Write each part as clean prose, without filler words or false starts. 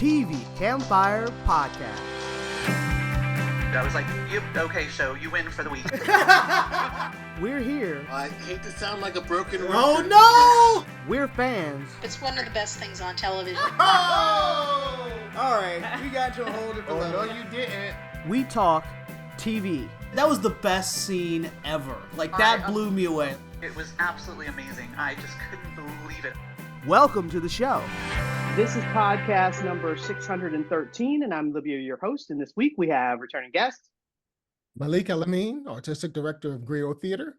TV Campfire Podcast. I was like, okay, so you win for the week. We're here. I hate to sound like a broken record. Oh no! We're fans. It's one of the best things on television. Oh! Alright, we got you a whole different level. No, you didn't. We talk TV. That was the best scene ever. Like, that blew me away. It was absolutely amazing. I just couldn't believe it. Welcome to the show. This is podcast number 613, and I'm Libya, your host. And this week we have returning guest Malik Alameen, Artistic Director of Griot Theater.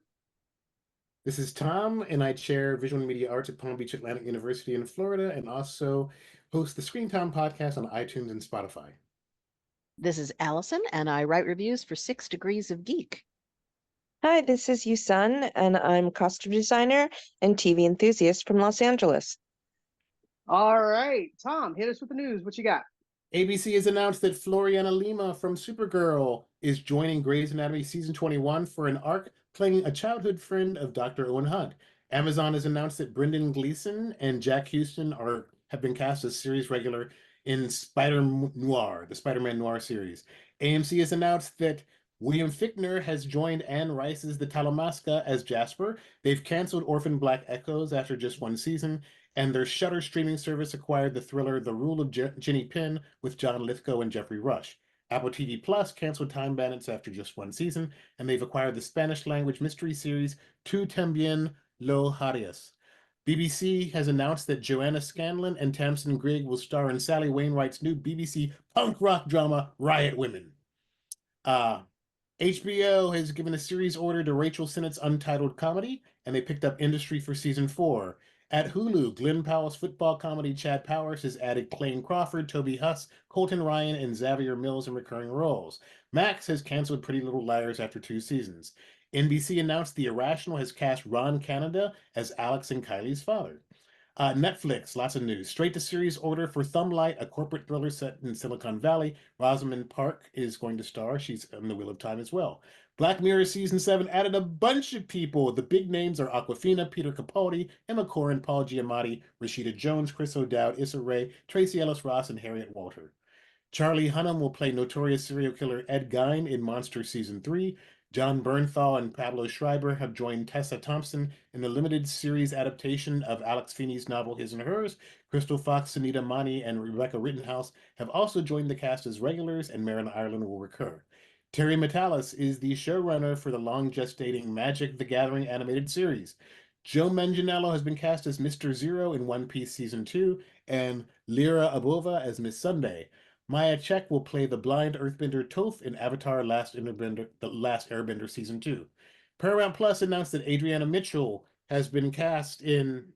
This is Tom, and I chair Visual Media Arts at Palm Beach Atlantic University in Florida, and also host the Screen Time podcast on iTunes and Spotify. This is Allison, and I write reviews for 6 Degrees of Geek. Hi, this is Yusun, and I'm costume designer and TV enthusiast from Los Angeles. All right, Tom, hit us with the news. What you got? ABC has announced that Floriana Lima from Supergirl is joining Grey's Anatomy Season 21 for an arc playing a childhood friend of Dr. Owen Hunt. Amazon has announced that Brendan Gleeson and Jack Houston have been cast as series regular in Spider-Man Noir, the Spider-Man Noir series. AMC has announced that William Fichtner has joined Anne Rice's The Talamasca as Jasper. They've canceled Orphan Black Echoes after just one season, and their Shudder streaming service acquired the thriller The Rule of Jenny Penn with John Lithgow and Jeffrey Rush. Apple TV Plus canceled Time Bandits after just one season, and they've acquired the Spanish-language mystery series Tú también lo harías. BBC has announced that Joanna Scanlon and Tamsin Grigg will star in Sally Wainwright's new BBC punk rock drama Riot Women. HBO has given a series order to Rachel Sennett's Untitled Comedy, and they picked up Industry for Season 4. At Hulu, Glenn Powell's football comedy Chad Powers has added Clayne Crawford, Toby Huss, Colton Ryan, and Xavier Mills in recurring roles. Max has canceled Pretty Little Liars after 2 seasons. NBC announced The Irrational has cast Ron Canada as Alex and Kylie's father. Netflix, lots of news. Straight to series order for Thumblight, a corporate thriller set in Silicon Valley. Rosamund Pike is going to star. She's on the Wheel of Time as well. Black Mirror Season 7 added a bunch of people. The big names are Awkwafina, Peter Capaldi, Emma Corrin, Paul Giamatti, Rashida Jones, Chris O'Dowd, Issa Rae, Tracy Ellis Ross, and Harriet Walter. Charlie Hunnam will play notorious serial killer Ed Gein in Monster Season 3. John Bernthal and Pablo Schreiber have joined Tessa Thompson in the limited series adaptation of Alex Feeney's novel His and Hers. Crystal Fox, Sunita Mani, and Rebecca Rittenhouse have also joined the cast as regulars, and Marin Ireland will recur. Terry Matalas is the showrunner for the long-gestating Magic the Gathering animated series. Joe Manganiello has been cast as Mr. Zero in One Piece Season 2, and Lyra Abova as Miss Sunday. Maya Chek will play the blind earthbender Toph in Avatar: The Last Airbender Season 2. Paramount Plus announced that Adriana Mitchell has been cast in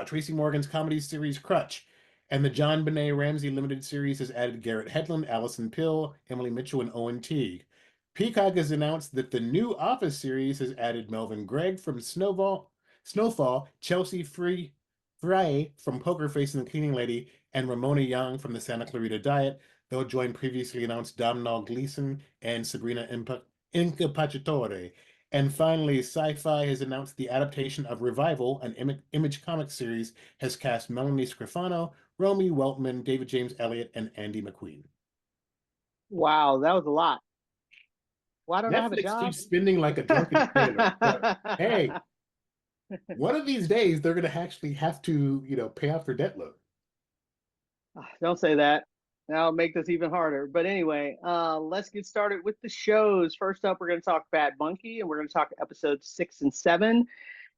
Tracy Morgan's comedy series Crutch, and the John Benet Ramsey limited series has added Garrett Hedlund, Allison Pill, Emily Mitchell, and Owen Teague. Peacock has announced that the new Office series has added Melvin Gregg from Snowfall, Chelsea Frey from Poker Face and the Cleaning Lady, and Ramona Young from the Santa Clarita Diet. They'll join previously announced Domhnall Gleeson and Sabrina Incapacitore. And finally, Sci-Fi has announced the adaptation of Revival, an Image Comics series, has cast Melanie Scrofano, Romy Weltman, David James Elliott, and Andy McQueen. Wow, that was a lot. Well, I don't have a Netflix job. keeps spending like a drunken sailor. But, hey, one of these days they're going to actually have to, pay off their debt load. Don't say that. That'll make this even harder. But anyway, let's get started with the shows. First up, we're going to talk Bad Monkey, and we're going to talk episodes 6 and 7.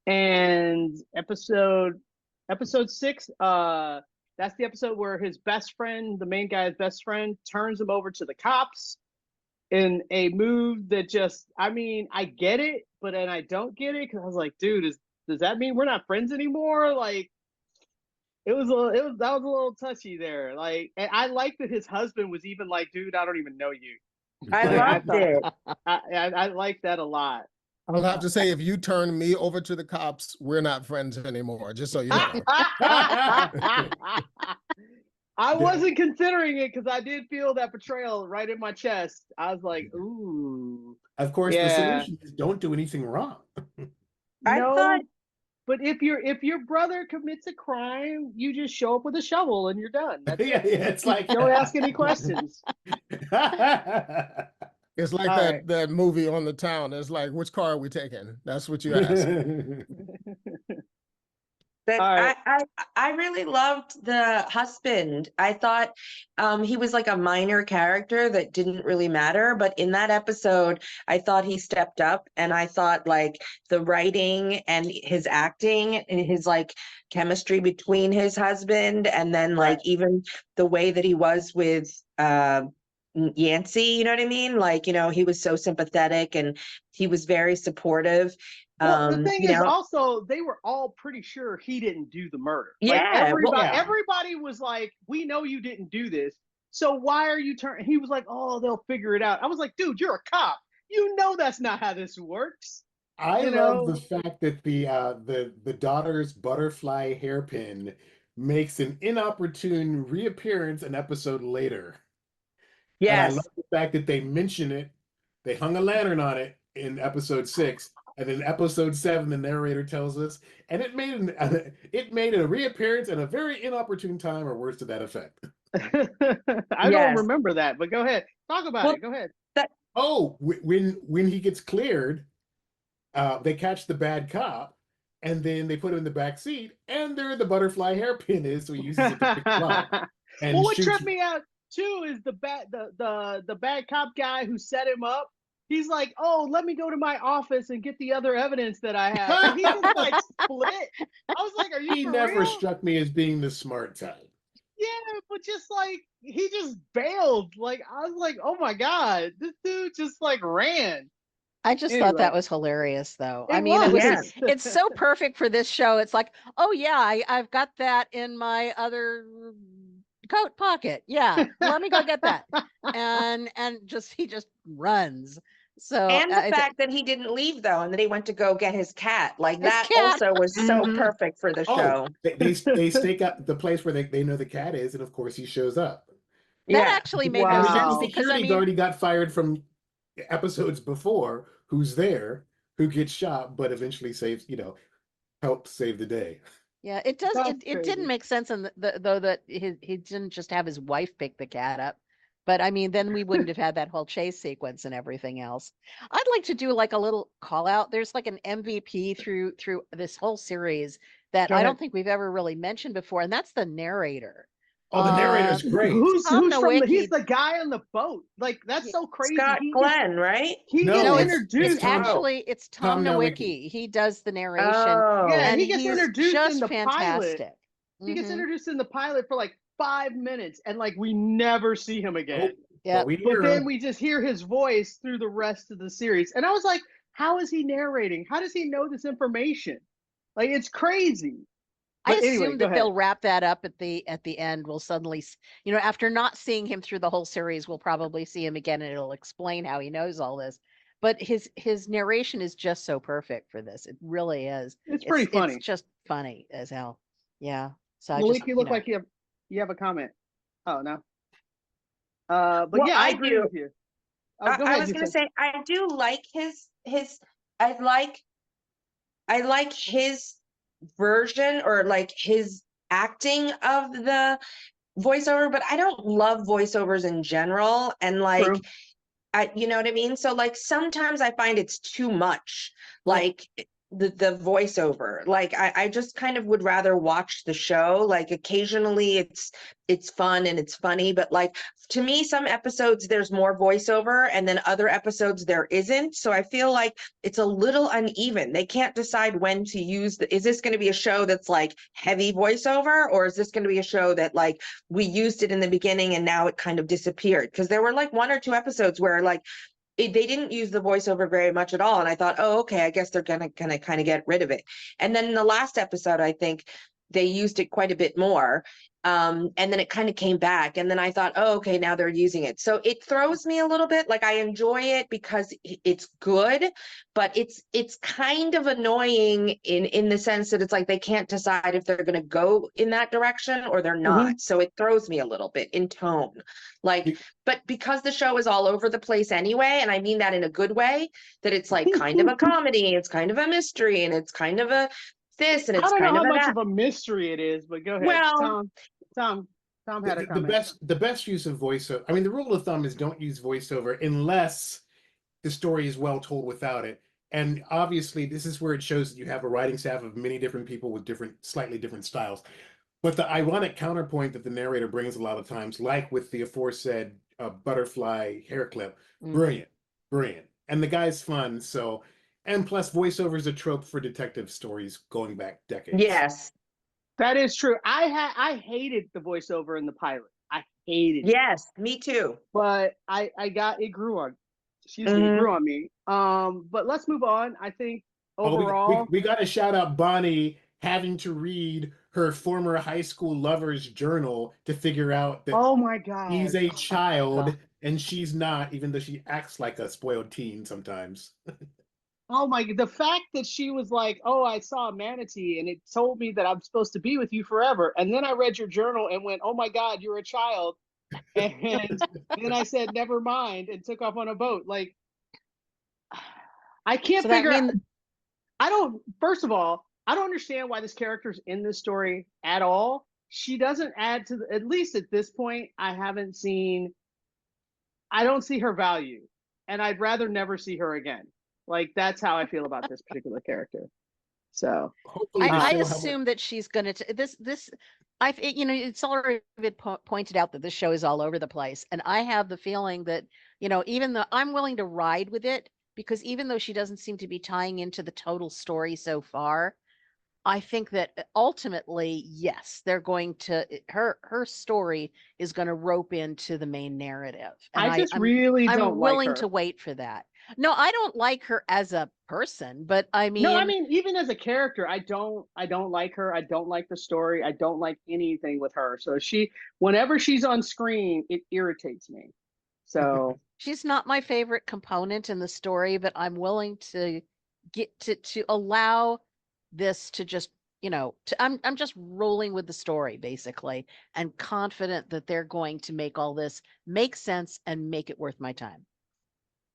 And episode 6, that's the episode where his best friend, the main guy's best friend, turns him over to the cops in a move that I get it, but then I don't get it, because I was like, dude, does that mean we're not friends anymore? Like, that was a little touchy there. Like, and I like that his husband was even like, dude, I don't even know you. I loved it. I like that a lot. I'll have to say, if you turn me over to the cops, we're not friends anymore, just so you know. I wasn't considering it because I did feel that betrayal right in my chest. I was like, ooh. Of course, the solution is don't do anything wrong. I thought But if your brother commits a crime, you just show up with a shovel and you're done. That's yeah, it. it's like Don't ask any questions. It's like All that right. that movie On the Town. It's like, which car are we taking? That's what you ask. But All right. I really loved the husband. I thought he was like a minor character that didn't really matter. But in that episode, I thought he stepped up, and I thought like the writing and his acting and his like chemistry between his husband, and then like even the way that he was with Yancey, you know what I mean? Like, he was so sympathetic and he was very supportive. Well, the thing you is, know, also, they were all pretty sure he didn't do the murder. Yeah, Like, well, everybody was like, we know you didn't do this, so why are you turning? He was like, oh, they'll figure it out. I was like, dude, you're a cop. You know that's not how this works. I love the fact that the daughter's butterfly hairpin makes an inopportune reappearance an episode later. Yes. And I love the fact that they mention it. They hung a lantern on it in episode 6. And in episode 7, the narrator tells us, and it made a reappearance at a very inopportune time, or words to that effect. I don't remember that, but go ahead. Talk about it. Go ahead. When he gets cleared, they catch the bad cop, and then they put him in the back seat, and there the butterfly hairpin is, so he uses it to pick him up. And What tripped me out too is the bad cop guy who set him up. He's like, oh, let me go to my office and get the other evidence that I have. And he just like split. I was like, are you He for never real? struck me as being the smart type. Yeah, but just like, he just bailed. Like, I was like, oh my God, this dude just like ran. I just thought that was hilarious, though. I It mean, was. it's so perfect for this show. It's like, oh yeah, I've got that in my other coat pocket. Yeah, let me go get that. And he just runs. So and the fact that he didn't leave though, and that he went to go get his cat, like His that cat. also was so perfect for the show. They stake out the place where they know the cat is, and of course he shows up. That actually made no sense because security guard he got fired from episodes before, who's there, who gets shot, but eventually saves, helps save the day. Yeah, it does. It didn't make sense though that he didn't just have his wife pick the cat up. But I mean, then we wouldn't have had that whole chase sequence and everything else. I'd like to do like a little call out. There's like an MVP through this whole series that I don't think we've ever really mentioned before, and that's the narrator. Oh, the narrator's great. Who's he's the guy on the boat. Like, that's so crazy. Scott Glenn, right? He gets introduced. It's Tom Nowicki. He does the narration. Oh. Yeah, and he gets introduced just in the fantastic. pilot. He gets introduced in the pilot for like 5 minutes, and like we never see him again. Yeah, but then we just hear his voice through the rest of the series, and I was like, "How is he narrating? How does he know this information? Like, it's crazy." I assume that they'll wrap that up at the end. We'll suddenly, after not seeing him through the whole series, we'll probably see him again, and it'll explain how he knows all this. But his narration is just so perfect for this. It really is. It's pretty funny. It's just funny as hell. Yeah. So Malik, you look like you have a comment. Oh no. But well, yeah, I agree with you. Go ahead, I was going to say I do like his. I like his version, or like his acting of the voiceover, but I don't love voiceovers in general, and like you know what I mean? So like sometimes I find it's too much, like the voiceover. Like I just kind of would rather watch the show. Like occasionally it's fun and it's funny, but like to me, some episodes there's more voiceover, and then other episodes there isn't. So I feel like it's a little uneven. They can't decide when to use is this going to be a show that's like heavy voiceover, or is this going to be a show that like we used it in the beginning and now it kind of disappeared? Because there were like 1 or 2 episodes where like they didn't use the voiceover very much at all, and I thought, oh, okay, I guess they're gonna kind of get rid of it. And then in the last episode, I think they used it quite a bit more. And then it kind of came back, and then I thought, oh, okay, now they're using it. So it throws me a little bit. Like, I enjoy it because it's good, but it's kind of annoying in the sense that it's like they can't decide if they're going to go in that direction or they're not. So it throws me a little bit in tone. Like, but because the show is all over the place anyway, and I mean that in a good way, that it's like kind of a comedy, it's kind of a mystery, and it's kind of a this and I it's don't know kind how of much that. of a mystery it is, but go ahead. Well, Tom had a The comment. best use of voiceover. I mean, the rule of thumb is don't use voiceover unless the story is well told without it. And obviously, this is where it shows that you have a writing staff of many different people with slightly different styles. But the ironic counterpoint that the narrator brings a lot of times, like with the aforesaid butterfly hair clip, brilliant. And the guy's fun. So, and plus, voiceover is a trope for detective stories going back decades. yes. That is true. I hated the voiceover in the pilot. I hated it. Yes, me too. But it grew on. Excuse me, it grew on me. But let's move on. I think overall, we got to shout out Bonnie having to read her former high school lover's journal to figure out that oh my God, he's a child and she's not, even though she acts like a spoiled teen sometimes. Oh my, the fact that she was like, oh, I saw a manatee and it told me that I'm supposed to be with you forever. And then I read your journal and went, oh my God, you're a child. And then I said, never mind, and took off on a boat. Like, I can't figure out. First of all, I don't understand why this character's in this story at all. She doesn't add to at least at this point, I don't see her value. And I'd rather never see her again. Like, that's how I feel about this particular character. So I assume that she's going to it's already been pointed out that this show is all over the place. And I have the feeling that, even though I'm willing to ride with it, because even though she doesn't seem to be tying into the total story so far, I think that ultimately, yes, they're going to her story is going to rope into the main narrative. And I'm willing to wait for that. No, I don't like her as a person, but I mean, even as a character, I don't like her. I don't like the story. I don't like anything with her. So whenever she's on screen, it irritates me. So she's not my favorite component in the story, but I'm willing to get to allow this to just, I'm just rolling with the story basically, and confident that they're going to make all this make sense and make it worth my time.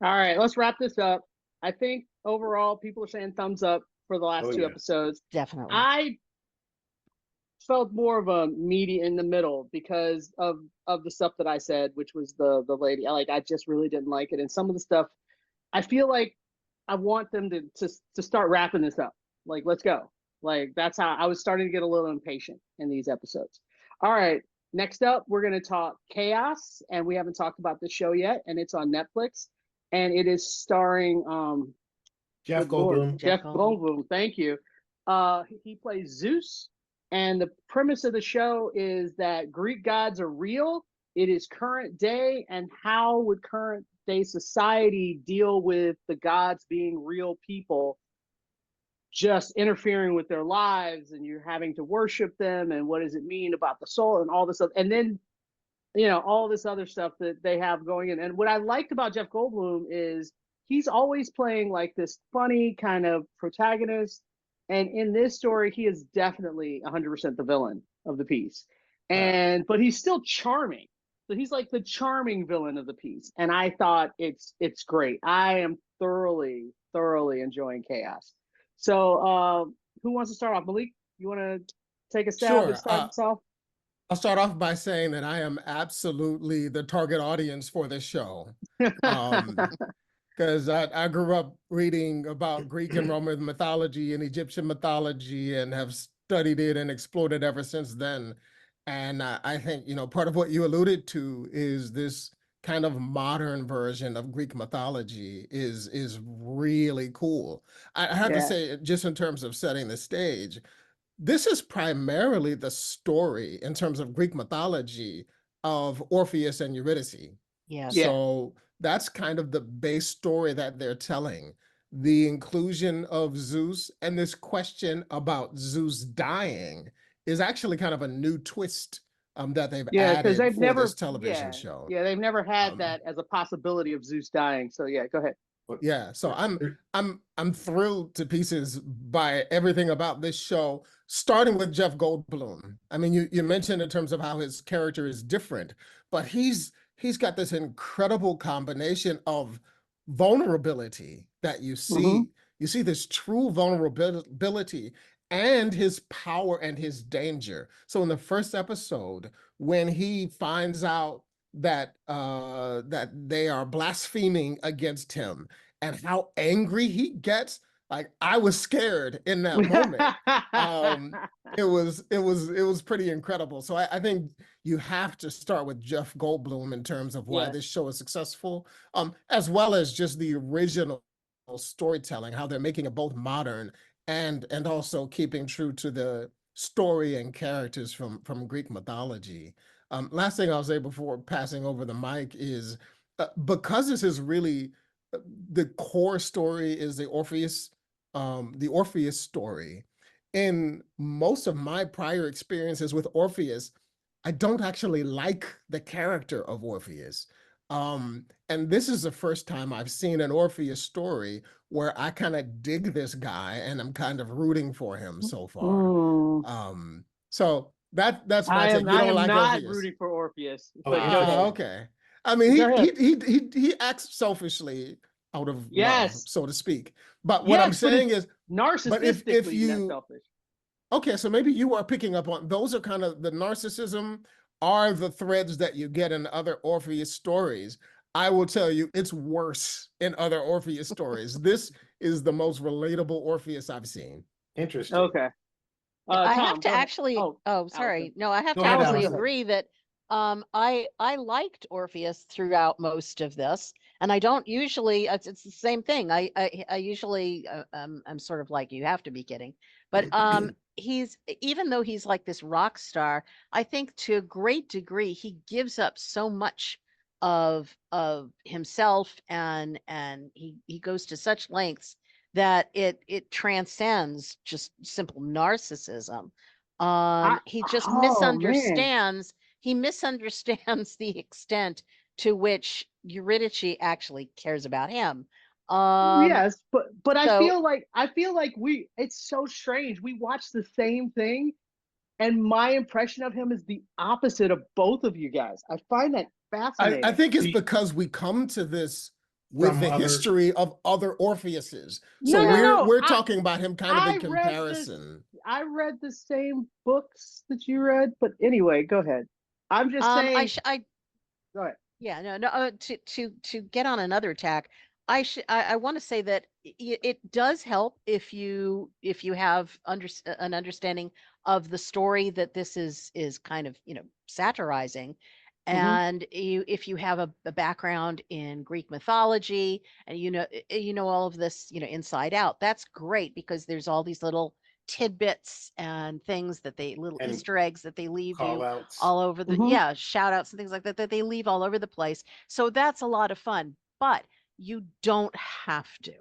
All right, let's wrap this up. I think overall, people are saying thumbs up for the last two episodes. Definitely. I felt more of a meaty in the middle because of the stuff that I said, which was the lady. I just really didn't like it, and some of the stuff, I feel like I want them to start wrapping this up. Like, let's go. Like, that's how I was starting to get a little impatient in these episodes. All right, next up, we're going to talk Chaos, and we haven't talked about this show yet, and it's on Netflix. And it is starring Jeff Goldblum. Jeff Goldblum, thank you. He plays Zeus, and the premise of the show is that Greek gods are real. It is current day, and how would current day society deal with the gods being real people just interfering with their lives, and you're having to worship them, and what does it mean about the soul and all this stuff, and then all this other stuff that they have going in. And what I liked about Jeff Goldblum is he's always playing like this funny kind of protagonist. And in this story, he is definitely 100% the villain of the piece. But he's still charming. So he's like the charming villain of the piece. And I thought it's great. I am thoroughly enjoying Chaos. So who wants to start off? Malik, you want to take a stab and start us off? I'll start off by saying that I am absolutely the target audience for this show. Because I grew up reading about Greek and Roman mythology and Egyptian mythology and have studied it and explored it ever since then. And I think, part of what you alluded to is this kind of modern version of Greek mythology is really cool. I have to say, just in terms of setting the stage, this is primarily the story in terms of Greek mythology of Orpheus and Eurydice. Yeah. So that's kind of the base story that they're telling. The inclusion of Zeus and this question about Zeus dying is actually kind of a new twist that they've added for this television show. Yeah, they've never had that as a possibility of Zeus dying. So yeah, go ahead. Yeah, so I'm thrilled to pieces by everything about this show, starting with Jeff Goldblum. I mean, you mentioned in terms of how his character is different, but he's got this incredible combination of vulnerability that you see. You see this true vulnerability and his power and his danger. So in the first episode, when he finds out that that they are blaspheming against him and how angry he gets, like I was scared in that moment. It was pretty incredible. So I think you have to start with Jeff Goldblum in terms of why this show is successful, as well as just the original storytelling, how they're making it both modern and also keeping true to the story and characters from Greek mythology. Last thing I'll say before passing over the mic is because this is really the core story is the Orpheus story. In most of my prior experiences with Orpheus, I don't actually like the character of Orpheus. And this is the first time I've seen an Orpheus story where I kind of dig this guy and I'm kind of rooting for him so far. So that's my take. You don't I am like not Orpheus? rooting for Orpheus. Oh, But wow. Okay. I mean, he acts selfishly out of love, so to speak. But what I'm saying is, narcissistically, if you not selfish. okay, so maybe you are picking up on those are kind of the narcissism are the threads that you get in other Orpheus stories. I will tell you, it's worse in other Orpheus stories. This is the most relatable Orpheus I've seen. Interesting. Okay. I Tom, have to go ahead. actually. Oh, sorry. Allison. No, I have Go to ahead, actually Allison. agree that I liked Orpheus throughout most of this, and I don't usually. It's the same thing. I usually I'm sort of like, you have to be kidding, but he's, even though he's like this rock star, I think to a great degree he gives up so much of himself, and he goes to such lengths that it transcends just simple narcissism. He just Man. misunderstands. He misunderstands the extent to which Eurydice actually cares about him. Yes, but I so- feel like it's so strange. We watch the same thing, and my impression of him is the opposite of both of you guys. I find that fascinating. I think it's because we come to this with From the other- history of other Orpheuses. So No. we're talking about him kind of in comparison. I read the same books that you read, but anyway, go ahead. I'm just saying. Go ahead. Yeah, no. To get on another tack, I want to say that it does help if you have an understanding of the story that this is kind of, satirizing. And if you have a background in Greek mythology, and you know all of this, inside out, that's great, because there's all these little tidbits and things that little And Easter eggs that they leave you call-outs. all over the shout outs and things like that they leave all over the place. So that's a lot of fun, but you don't have to.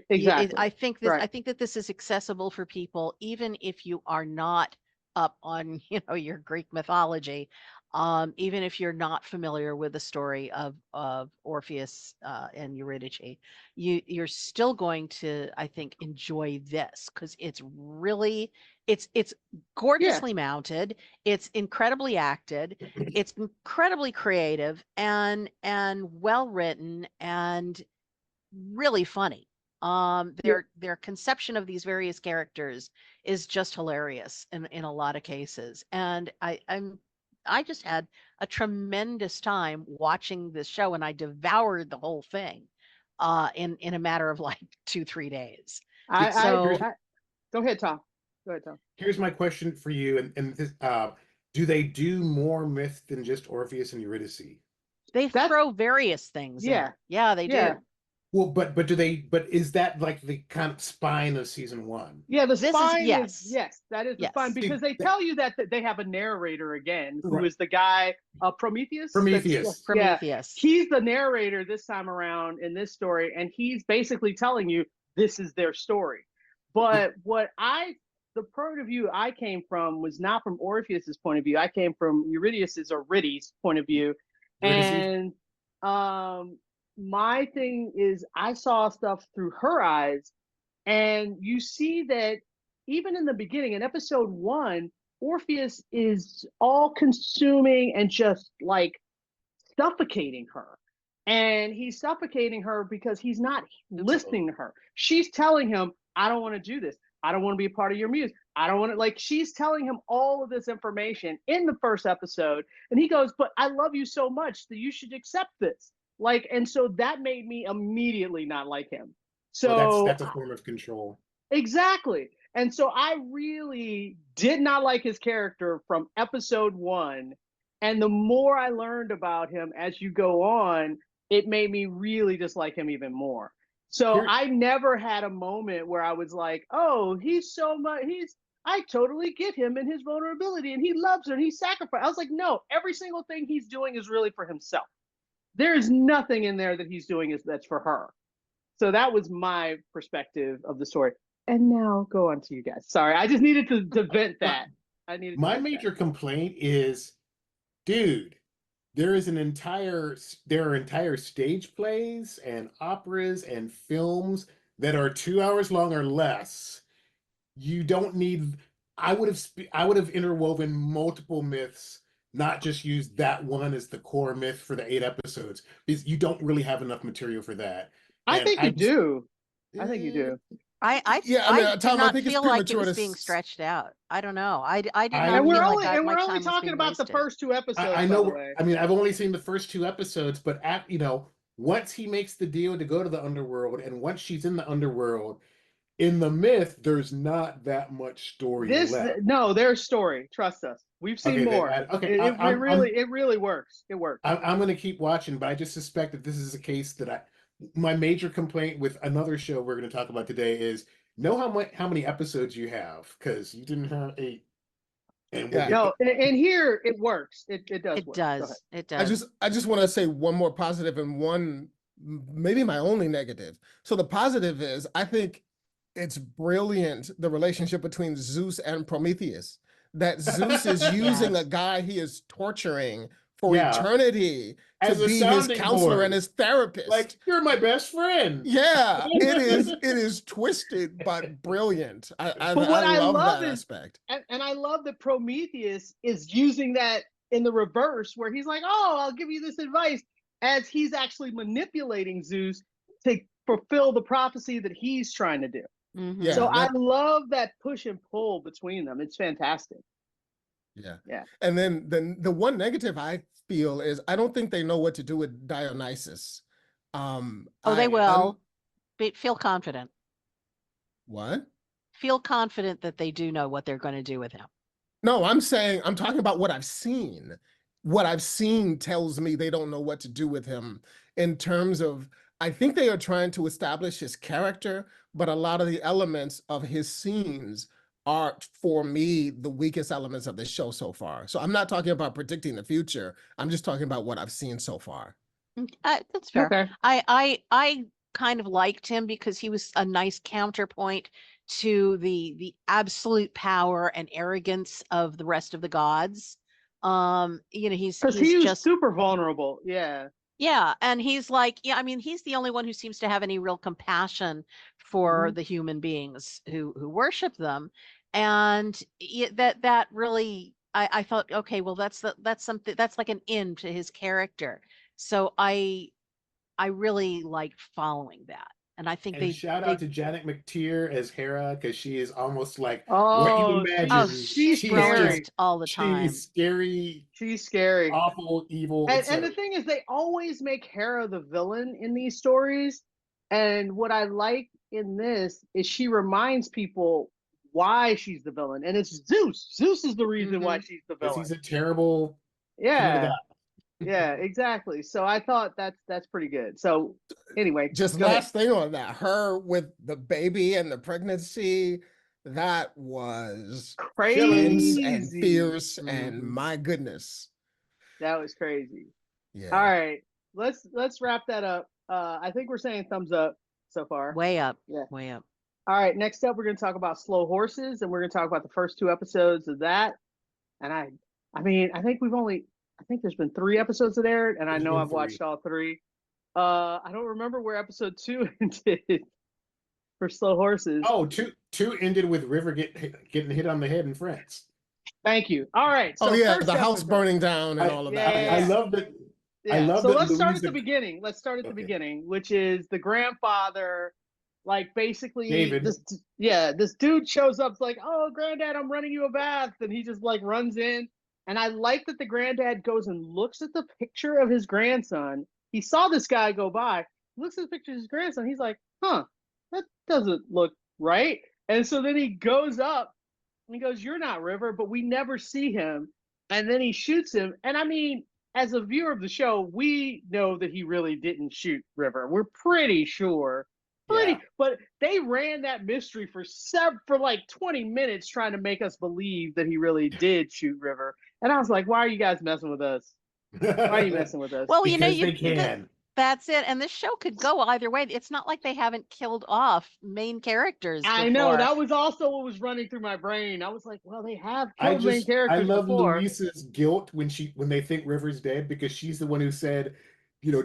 Exactly. I think this. Right. I think that this is accessible for people, even if you are not up on your Greek mythology. Even if you're not familiar with the story of Orpheus and Eurydice, you're still going to, I think, enjoy this, because it's really it's gorgeously mounted, it's incredibly acted, it's incredibly creative and well written and really funny. Their conception of these various characters is just hilarious in a lot of cases, and I just had a tremendous time watching this show, and I devoured the whole thing in a matter of like 2-3 days. Go ahead, Tom. Here's my question for you, and this, do they do more myth than just Orpheus and Eurydice? They throw various things in. Yeah, they do. Well, but is that like the kind of spine of season one? Yeah, the spine yes. Yes, that is the spine, because they tell you that they have a narrator again, who is the guy Prometheus. Prometheus. He's the narrator this time around in this story, and he's basically telling you this is their story. But the point of view I came from was not from Orpheus's point of view. I came from Eurydice's or Riddy's point of view, and my thing is I saw stuff through her eyes, and you see that even in the beginning, in episode 1, Orpheus is all consuming and just like suffocating her. And he's suffocating her because he's not listening to her. She's telling him, I don't want to do this. I don't want to be a part of your muse. I don't want to, like, she's telling him all of this information in the first episode. And he goes, but I love you so much that you should accept this. Like, and so that made me immediately not like him. So well, that's a form of control. Exactly. And so I really did not like his character from episode 1. And the more I learned about him as you go on, it made me really dislike him even more. So I never had a moment where I was like, oh, I totally get him and his vulnerability and he loves her and he sacrificed. I was like, no, every single thing he's doing is really for himself. There's nothing in there that he's doing that's for her. So that was my perspective of the story. And now go on to you guys. Sorry, I just needed to vent that. My major complaint is, dude, there are entire stage plays and operas and films that are 2 hours long or less. You don't need. I would have interwoven multiple myths, not just use that one as the core myth for the 8 episodes, because you don't really have enough material for that. I think you do. I did Tom, not I think feel like it was being stretched out. I don't know. I did not and feel only, like and my we're time only was talking being about wasted. the first 2 episodes. I know. By the way. I mean, I've only seen the first 2 episodes, but once he makes the deal to go to the underworld, and once she's in the underworld, in the myth, there's not that much story left. No, there's story. Trust us. We've seen more. It really works. It works. I'm going to keep watching, but I just suspect that this is a case that my major complaint with another show we're going to talk about today is know how many episodes you have, because you didn't have 8. And here it works. It does. It work. does. It does. I just want to say one more positive and one maybe my only negative. So the positive is I think it's brilliant, the relationship between Zeus and Prometheus. That Zeus is using a guy he is torturing for eternity to be his counselor and his therapist. Like, you're my best friend. Yeah, it is twisted but brilliant. I love that aspect. And I love that Prometheus is using that in the reverse, where he's like, oh, I'll give you this advice, as he's actually manipulating Zeus to fulfill the prophecy that he's trying to do. Mm-hmm. Yeah, so I love that push and pull between them. It's fantastic. Yeah. And then the one negative I feel is I don't think they know what to do with Dionysus. They will. Feel confident. What? Feel confident that they do know what they're going to do with him. No, I'm talking about what I've seen. What I've seen tells me they don't know what to do with him in terms of, I think they are trying to establish his character, but a lot of the elements of his scenes are, for me, the weakest elements of the show so far. So I'm not talking about predicting the future. I'm just talking about what I've seen so far. That's fair. Okay. I kind of liked him because he was a nice counterpoint to the absolute power and arrogance of the rest of the gods. He's just super vulnerable. Yeah, and he's like, he's the only one who seems to have any real compassion for the human beings who worship them, and that really, I thought, okay, well, that's something that's like an end to his character. So I really liked following that, and I think shout out to Janet McTeer as Hera, because she is almost like what you imagine. She's brilliant all the time. She's scary. She's scary. Awful, evil. And the thing is, they always make Hera the villain in these stories. And what I like in this is she reminds people why she's the villain. And it's Zeus. Zeus is the reason why she's the villain. He's a terrible. Yeah. Yeah, exactly. So I thought that's pretty good. So anyway, just last thing on that, her with the baby and the pregnancy, that was crazy and fierce, and my goodness, that was crazy. Yeah. All right, let's wrap that up. I think we're saying thumbs up so far. Way up. Yeah, way up. All right, next up we're going to talk about Slow Horses, and we're going to talk about the first 2 episodes of that. And I think there's been 3 episodes of there, and I know I've watched all 3. I don't remember where episode 2 ended for Slow Horses. Oh, 2 ended with River getting hit on the head in France. Thank you. All right. So the house burning down and all of that. I love that. Yeah. So let's start at the beginning. Let's start at the beginning, which is the grandfather Like basically, David. this dude shows up, like, "Oh, granddad, I'm running you a bath," and he just like runs in. And I like that the granddad goes and looks at the picture of his grandson. He saw this guy go by, looks at the picture of his grandson. He's like, "Huh, that doesn't look right." And so then he goes up and he goes, "You're not River," but we never see him. And then he shoots him. And I mean, as a viewer of the show, we know that he really didn't shoot River. We're pretty sure. But they ran that mystery for like 20 minutes trying to make us believe that he really did shoot River. And I was like, why are you guys messing with us? Why are you messing with us? Well, Because they can. That's it. And this show could go either way. It's not like they haven't killed off main characters before. I know. That was also what was running through my brain. I was like, well, they have killed main characters I love before. Luisa's guilt when they think River's dead, because she's the one who said,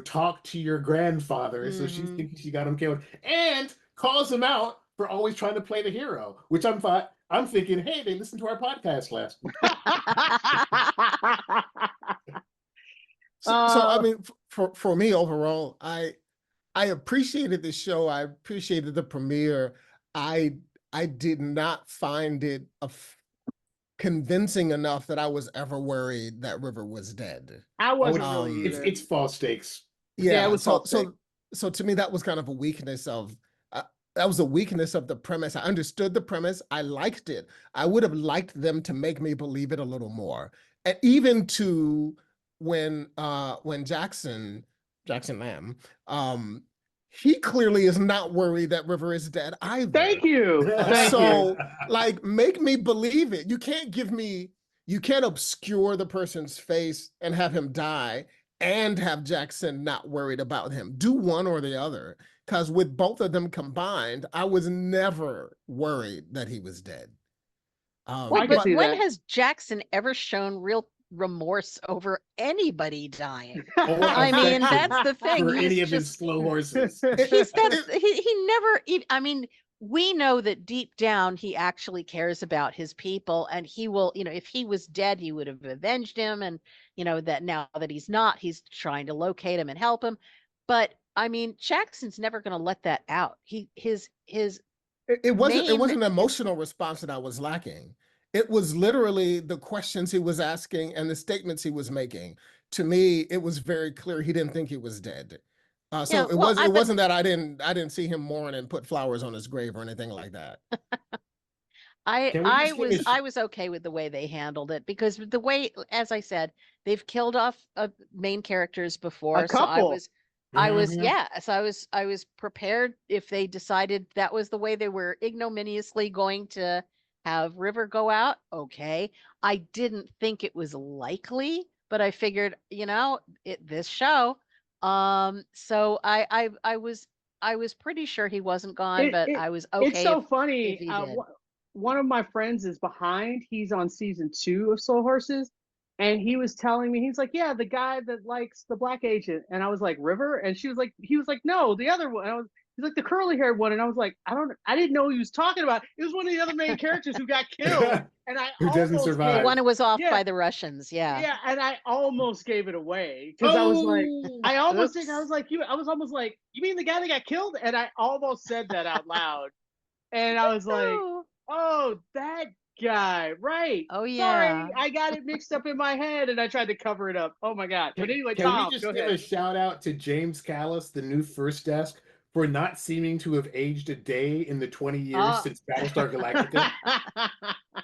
talk to your grandfather. So she's thinking she got him killed and calls him out for always trying to play the hero, which I'm thinking, hey, they listened to our podcast last week. So I mean, for me overall, I appreciated the show. I appreciated the premiere. I did not find it convincing enough that I was ever worried that River was dead. I wasn't really either. It's false stakes. Yeah, it was false stakes. So to me, that was kind of a weakness of that was a weakness of the premise. I understood the premise. I liked it. I would have liked them to make me believe it a little more, and even to when Jackson Lamb, he clearly is not worried that River is dead either. Thank you. Like, make me believe it. You can't obscure the person's face and have him die and have Jackson not worried about him. Do one or the other. Because with both of them combined, I was never worried that he was dead. Wait, but when has Jackson ever shown real remorse over anybody dying? I mean, that's the thing. For any of his slow horses. He never even, I mean, we know that deep down he actually cares about his people, and he will, if he was dead, he would have avenged him, and that now that he's not, he's trying to locate him and help him. But I mean, Jackson's never going to let that out. It wasn't an emotional response that I was lacking. It was literally the questions he was asking and the statements he was making. To me, it was very clear he didn't think he was dead. It wasn't that I didn't see him mourn and put flowers on his grave or anything like that. I was okay with the way they handled it, because the way, as I said, they've killed off main characters before. A couple. So I was prepared if they decided that was the way they were ignominiously going to have River go out. Okay. I didn't think it was likely, but I figured, this show. So I was pretty sure he wasn't gone, but I was okay. It's so funny. One of my friends is behind. He's on season 2 of Soul Horses. And he was telling me, he's like, yeah, the guy that likes the black agent. And I was like, River? And he was like, no, the other one. He's like, the curly haired one. And I was like, I didn't know he was talking about. It was one of the other main characters who got killed. And who doesn't survive. The one who was off by the Russians. Yeah. Yeah. And I almost gave it away. Because I was like, I was almost like, you mean the guy that got killed? And I almost said that out loud. And I was like, oh, that guy, right? Oh yeah. Sorry, I got it mixed up in my head and I tried to cover it up. Oh my god. But anyway, can we just give a shout out to James Callis, the new first desk, for not seeming to have aged a day in the 20 years since Battlestar Galactica,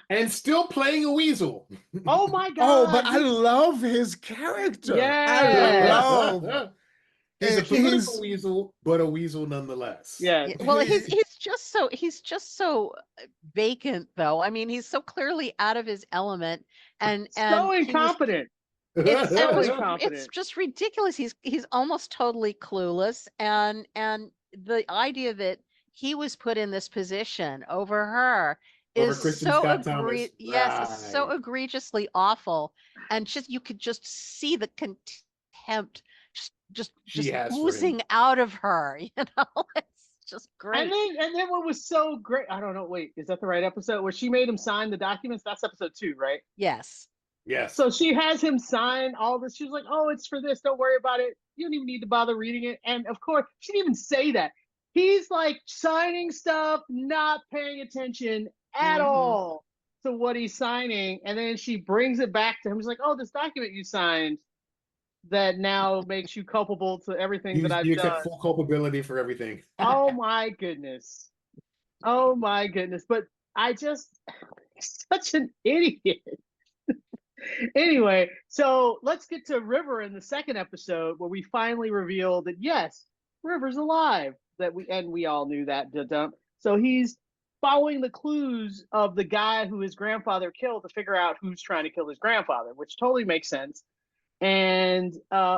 and still playing a weasel. Oh my god. Oh, but I love his character. Yeah. I love. He's a political weasel, but a weasel nonetheless. Yeah. Well, he's just so vacant, though. I mean, he's so clearly out of his element, and so incompetent. It's just ridiculous. He's almost totally clueless, and the idea that he was put in this position over her is so it's so egregiously awful, and you could just see the contempt just oozing out of her. It's just great. And then what was so great, I don't know, wait, is that the right episode where she made him sign the documents? That's episode 2, right? Yes. So she has him sign all this. She was like, oh, it's for this, don't worry about it, you don't even need to bother reading it. And of course she didn't even say that. he's like signing stuff, not paying attention at all to what he's signing. And then she brings it back to him. She's like, oh, this document you signed that now makes you culpable to everything that I've you done. accept full culpability for everything. Oh my goodness. Oh my goodness. But I just, such an idiot. Anyway, so let's get to River in the second episode where we finally reveal that yes, River's alive. We all knew that. So he's following the clues of the guy who his grandfather killed to figure out who's trying to kill his grandfather, which totally makes sense. And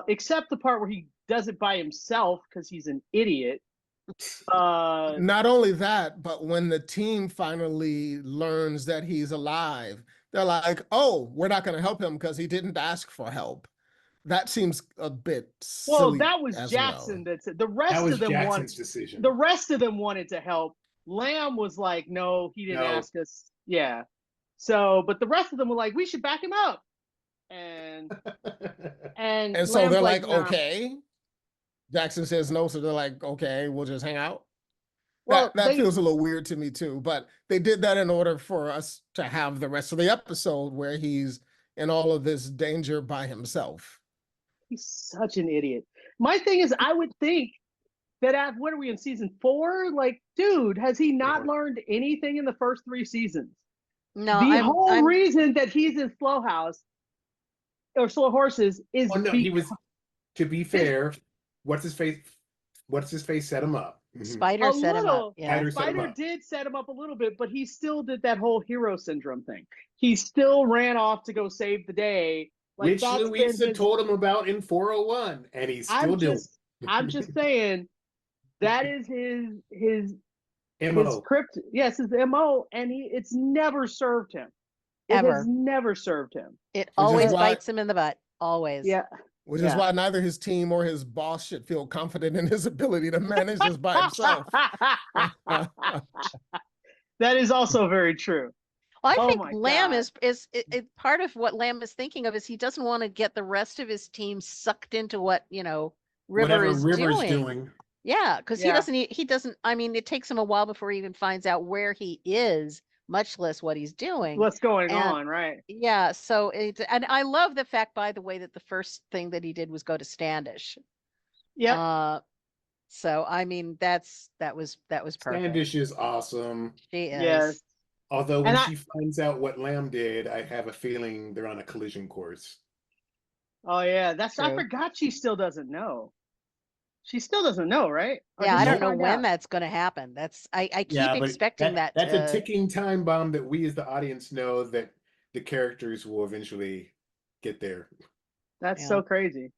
except the part where he does it by himself because he's an idiot. Not only that, but when the team finally learns that he's alive, they're like, oh, we're not going to help him because he didn't ask for help. That seems a bit silly. Well, that was as Jackson. well. The rest of them Jackson's decision. The rest of them wanted to help. Lamb was like, no, he didn't ask us. Yeah. So, but the rest of them were like, we should back him up. And so Lamb's they're like, nah. okay. Jackson says no, so they're like, okay, we'll just hang out. Well, that feels a little weird to me too, but they did that in order for us to have the rest of the episode where he's in all of this danger by himself. He's such an idiot. My thing is, I would think that what are we in season 4? Like, dude, has he not learned anything in the first 3 seasons? No, the whole reason that he's in Slow House or Slow Horses is he was. To be fair, what's his face set him up. Spider set him up. Yeah. Spider did set him up a little bit, but he still did that whole hero syndrome thing. He still ran off to go save the day. Like, which Louisa told him about in 401, and he's still doing. I'm just saying that is his MO. His crypt, yes, his MO, and it's never served him. It has never served him. It always bites him in the butt. Always. Yeah. Which is why neither his team or his boss should feel confident in his ability to manage this by himself. That is also very true. I think Lamb is part of what Lamb is thinking of is he doesn't want to get the rest of his team sucked into what, River is doing. Yeah, because he doesn't, I mean, it takes him a while before he even finds out where he is, much less what he's doing. What's going on, right? Yeah, so and I love the fact, by the way, that the first thing that he did was go to Standish. Yeah. So I mean, that was perfect. Standish is awesome. She is. Yes. Although when she finds out what Lamb did, I have a feeling they're on a collision course. Oh yeah, I forgot she still doesn't know. She still doesn't know, right? Yeah, I don't know when that's going to happen. I keep expecting that. That's a ticking time bomb that we as the audience know that the characters will eventually get there. That's so crazy.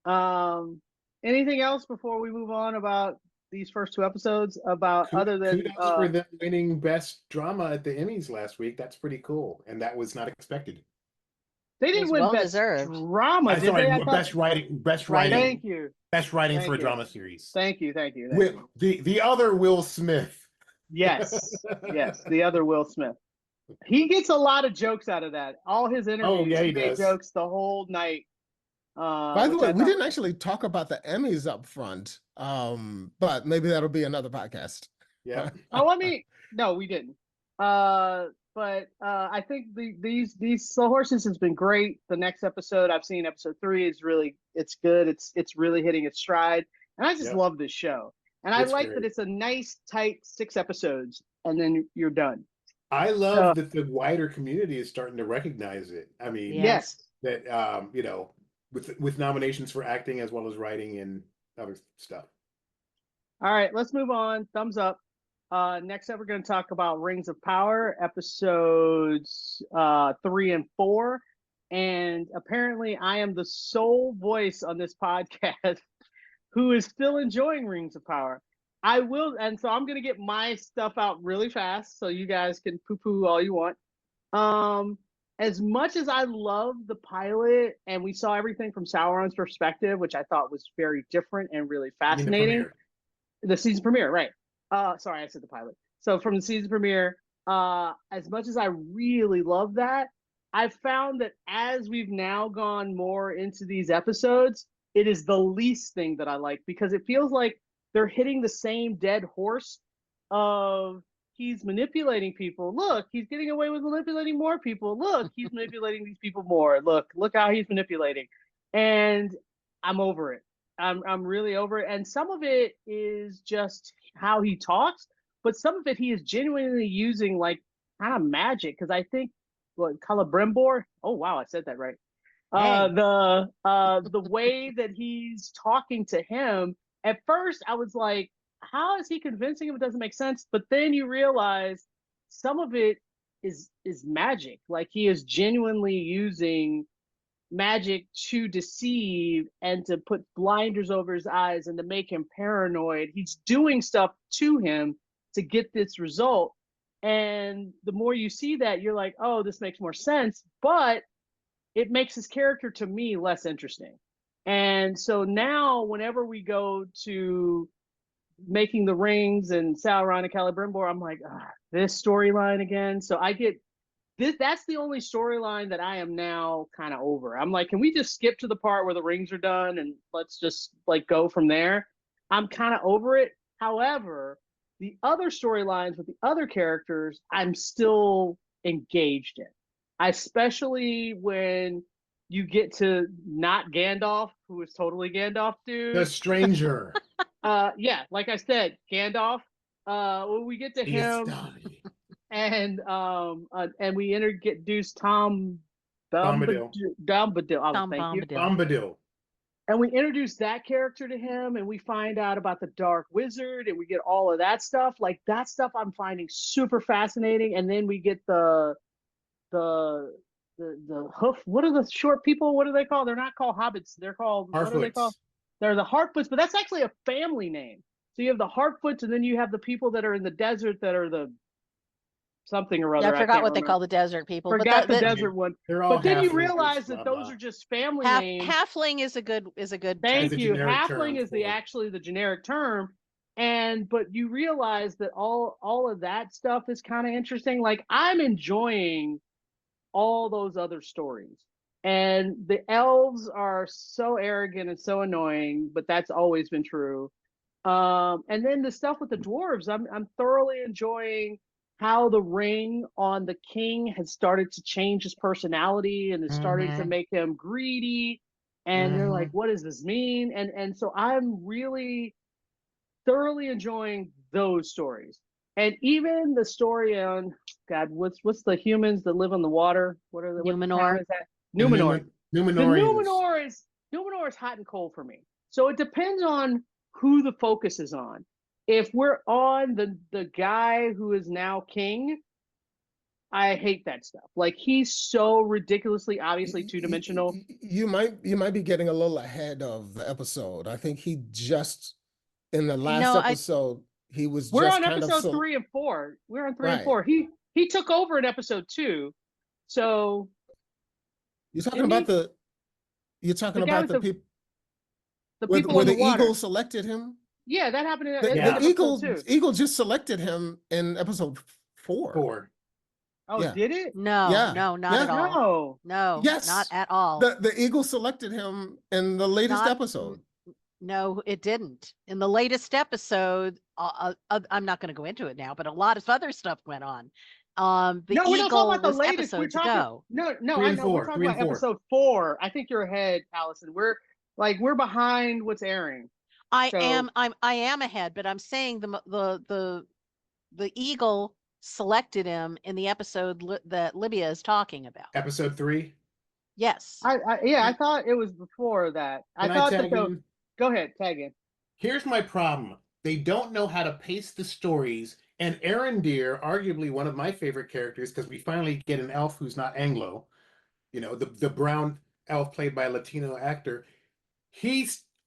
Anything else before we move on about these first 2 episodes? Other than kudos for them winning Best Drama at the Emmys last week. That's pretty cool, and that was not expected. They didn't win Best Drama, did they? Best writing. Thank you. Best writing for a drama series. Thank you. The other Will Smith. Yes, yes, the other Will Smith. He gets a lot of jokes out of that. All his interviews, he made jokes the whole night. By the way, we didn't actually talk about the Emmys up front, but maybe that'll be another podcast. Yeah. No, we didn't. But I think these Slow Horses has been great. The next episode, I've seen episode 3, it's good. It's really hitting its stride, and I just love this show. And I like that it's a nice, tight 6 episodes, and then you're done. I love that the wider community is starting to recognize it. I mean, yes, that with nominations for acting as well as writing and other stuff. All right, let's move on. Thumbs up. Next up, we're going to talk about Rings of Power, episodes 3 and 4. And apparently, I am the sole voice on this podcast who is still enjoying Rings of Power. And so I'm going to get my stuff out really fast so you guys can poo-poo all you want. As much as I love the pilot, and we saw everything from Sauron's perspective, which I thought was very different and really fascinating. The season premiere, right. Sorry, I said the pilot. So from the season premiere, as much as I really love that, I've found that as we've now gone more into these episodes, it is the least thing that I like, because it feels like they're hitting the same dead horse of he's manipulating people. Look, he's getting away with manipulating more people. Look, he's manipulating these people more. Look how he's manipulating. And I'm over it. I'm really over it. And some of it is just how he talks, but some of it he is genuinely using like kind of magic. Because I think Celebrimbor. Oh wow, I said that right. The way that he's talking to him. At first, I was like, how is he convincing him? It doesn't make sense. But then you realize some of it is magic. Like he is genuinely using magic to deceive and to put blinders over his eyes and to make him paranoid. He's doing stuff to him to get this result. And the more you see that, you're like, oh, this makes more sense. But it makes his character, to me, less interesting. And so now whenever we go to making the rings and Sauron and Celebrimbor, I'm like, this storyline again. So I get this. That's the only storyline that I am now kind of over. I'm like, can we just skip to the part where the rings are done and let's just like go from there? I'm kind of over it. However, the other storylines with the other characters, I'm still engaged in. Especially when you get to not Gandalf, who is totally Gandalf, dude. The stranger. Yeah, like I said, Gandalf. When we get to him, and we introduce Tom Bombadil. Bombadil. And we introduce that character to him, and we find out about the Dark Wizard, and we get all of that stuff. Like that stuff, I'm finding super fascinating. And then we get the hoof. What are the short people? What are they called? They're not called hobbits. They're called Harfoots. What are they called? They're the Harfoots, but that's actually a family name. So you have the Harfoots, and then you have the people that are in the desert that are the something or other. Yeah, I forgot what they call the desert people. Forgot the desert one. But then you realize that those are just family names. Halfling is a good. Thank term. you. Halfling is actually the generic term. But you realize that all of that stuff is kind of interesting. Like I'm enjoying all those other stories. And the elves are so arrogant and so annoying, but that's always been true. And then the stuff with the dwarves, I'm thoroughly enjoying how the ring on the king has started to change his personality and is starting to make him greedy. And they're like, what does this mean? And so I'm really thoroughly enjoying those stories. And even the story on what's the humans that live on the water? What are the Numenor? Numenor. Numenor is hot and cold for me. So it depends on who the focus is on. If we're on the guy who is now king, I hate that stuff. Like he's so ridiculously, obviously two-dimensional. You might be getting a little ahead of the episode. I think he just in the last episode. We're on episode 3 and 4. We're on 3 and 4. He took over in episode 2. So you're talking about the people. The people where in the water. Eagle selected him. Yeah, that happened in the episode 2. Eagle just selected him in episode 4. Oh, yeah. Did it? No, not at all. No, yes, not at all. The Eagle selected him in the latest episode. No, it didn't. In the latest episode, I'm not going to go into it now, but a lot of other stuff went on. The we're not Eagle talking about the was latest. episodes We're talking, ago. No, 3 I and know. 4, We're talking about episode 4. I think you're ahead, Allison. We're behind what's airing. I am ahead, but I'm saying the Eagle selected him in the episode that Libya is talking about. Episode 3. Yes. I thought it was before that. Go ahead, tag in. Here's my problem. They don't know how to pace the stories. And Arendir, arguably one of my favorite characters, because we finally get an elf who's not Anglo, the brown elf played by a Latino actor.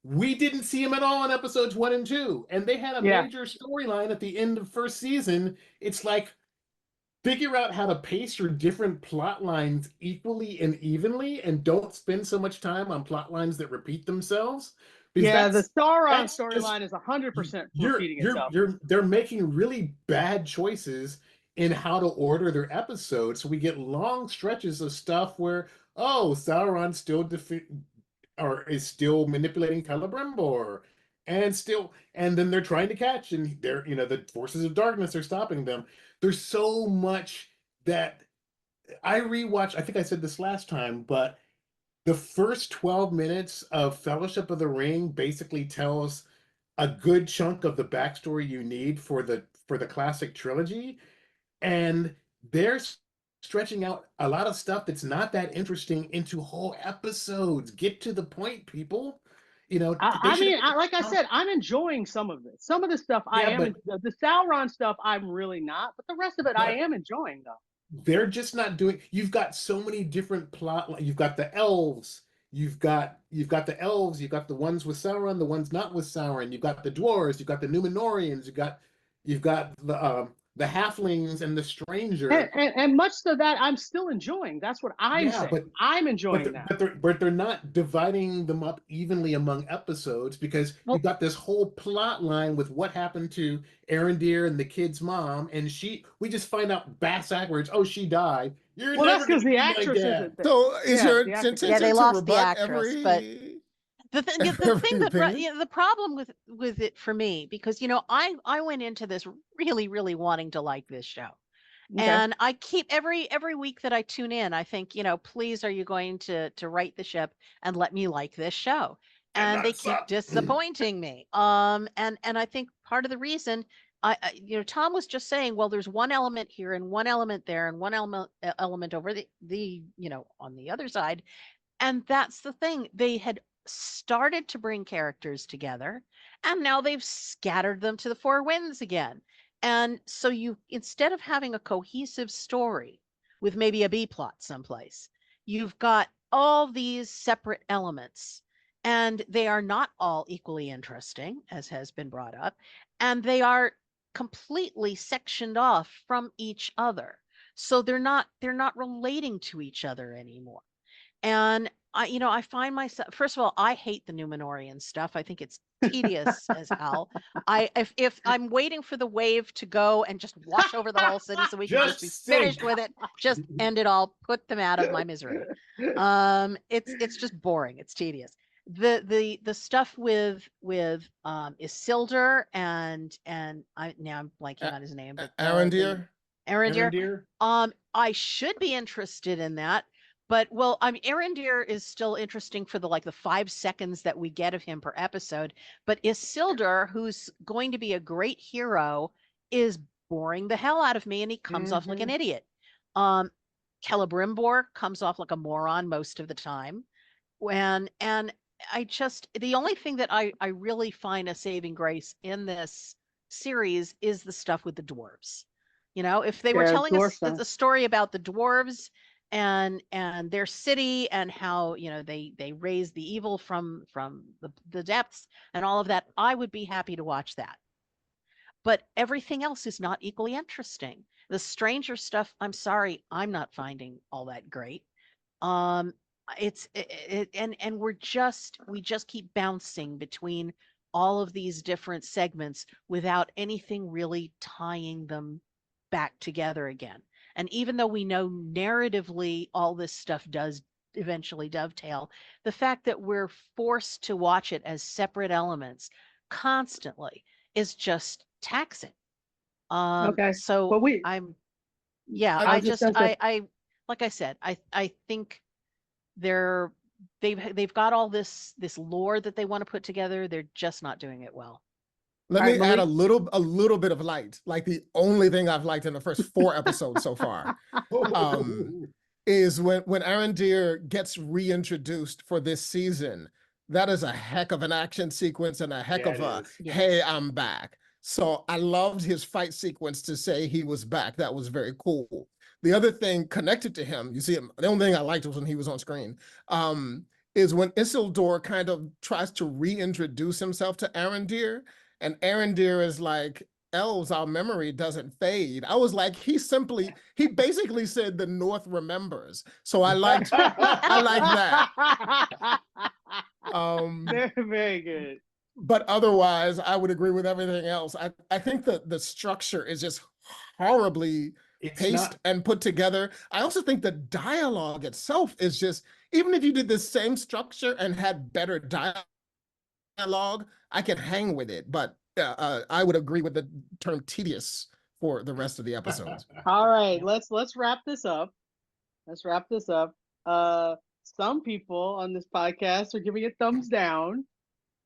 We didn't see him at all in episodes 1 and 2. And they had a major storyline at the end of first season. It's like, figure out how to pace your different plot lines equally and evenly and don't spend so much time on plot lines that repeat themselves. Yeah, the Sauron storyline is 100% repeating itself. They're making really bad choices in how to order their episodes. So we get long stretches of stuff where, Sauron still is still manipulating Celebrimbor. and then they're trying to catch, and they're, the forces of darkness are stopping them. There's so much that I rewatched. I think I said this last time, but the first 12 minutes of Fellowship of the Ring basically tells a good chunk of the backstory you need for the classic trilogy, and they're stretching out a lot of stuff that's not that interesting into whole episodes. Get to the point, people. Like I said, I'm enjoying some of this. Some of the stuff the Sauron stuff I'm really not, but the rest of it I am enjoying though. They're just not doing. You've got so many different plot. You've got the elves. You've got the elves. You've got the ones with Sauron, the ones not with Sauron. You've got the dwarves. You've got the Numenorians. You've got the halflings and the stranger. And much of that I'm still enjoying. That's what I'm saying. But I'm enjoying that. But they're not dividing them up evenly among episodes, because you've got this whole plot line with what happened to Arendir and the kid's mom, and we just find out backwards, oh, she died. Well, that's because the actress isn't there. So is your intention they to lost the rebut actress, every... but the thing the problem with it for me, because I went into this really, really wanting to like this show. Okay. And I keep every week that I tune in, I think, please, are you going to right the ship and let me like this show? And they keep disappointing me. And I think part of the reason Tom was just saying, well, there's one element here and one element there and one element over the on the other side. And that's the thing. They had started to bring characters together, and now they've scattered them to the four winds again. And so instead of having a cohesive story with maybe a B plot someplace, you've got all these separate elements, and they are not all equally interesting, as has been brought up, and they are completely sectioned off from each other. So they're not relating to each other anymore. And I find myself, first of all, I hate the Numenorian stuff. I think it's tedious as hell. If I'm waiting for the wave to go and just wash over the whole city so we can just be finished with it, just end it all, put them out of my misery. It's just boring. It's tedious. The stuff with Isildur and I'm blanking on his name, but Arendir. I should be interested in that. But Arendir is still interesting for the 5 seconds that we get of him per episode. But Isildur, who's going to be a great hero, is boring the hell out of me, and he comes off like an idiot. Celebrimbor comes off like a moron most of the time. And the only thing that I really find a saving grace in this series is the stuff with the dwarves. If they were telling us a story about the dwarves and their city and how they raise the evil from the depths and all of that, I would be happy to watch that. But everything else is not equally interesting. The stranger stuff, I'm sorry, I'm not finding all that great. And we just keep bouncing between all of these different segments without anything really tying them back together again. And even though we know narratively all this stuff does eventually dovetail, the fact that we're forced to watch it as separate elements constantly is just taxing. Okay. So well, I like I said, I think they've got all this lore that they want to put together. They're just not doing it well. Let me add a little bit of light. Like the only thing I've liked in the first 4 episodes so far is when Arendir gets reintroduced for this season. That is a heck of an action sequence and a heck of a hey, I'm back. So I loved his fight sequence to say he was back. That was very cool. The other thing connected to him, you see, the only thing I liked was when he was on screen, is when Isildur kind of tries to reintroduce himself to Arendir. And Arendir is like, elves, our memory doesn't fade. I was like, he basically said the North remembers. So I like that. Very, very good. But otherwise, I would agree with everything else. I think that the structure is just horribly paced and put together. I also think the dialogue itself is just, even if you did the same structure and had better dialogue, dialogue, I can hang with it, but I would agree with the term tedious for the rest of the episodes. All right, let's wrap this up. Let's wrap this up. Some people on this podcast are giving it thumbs down,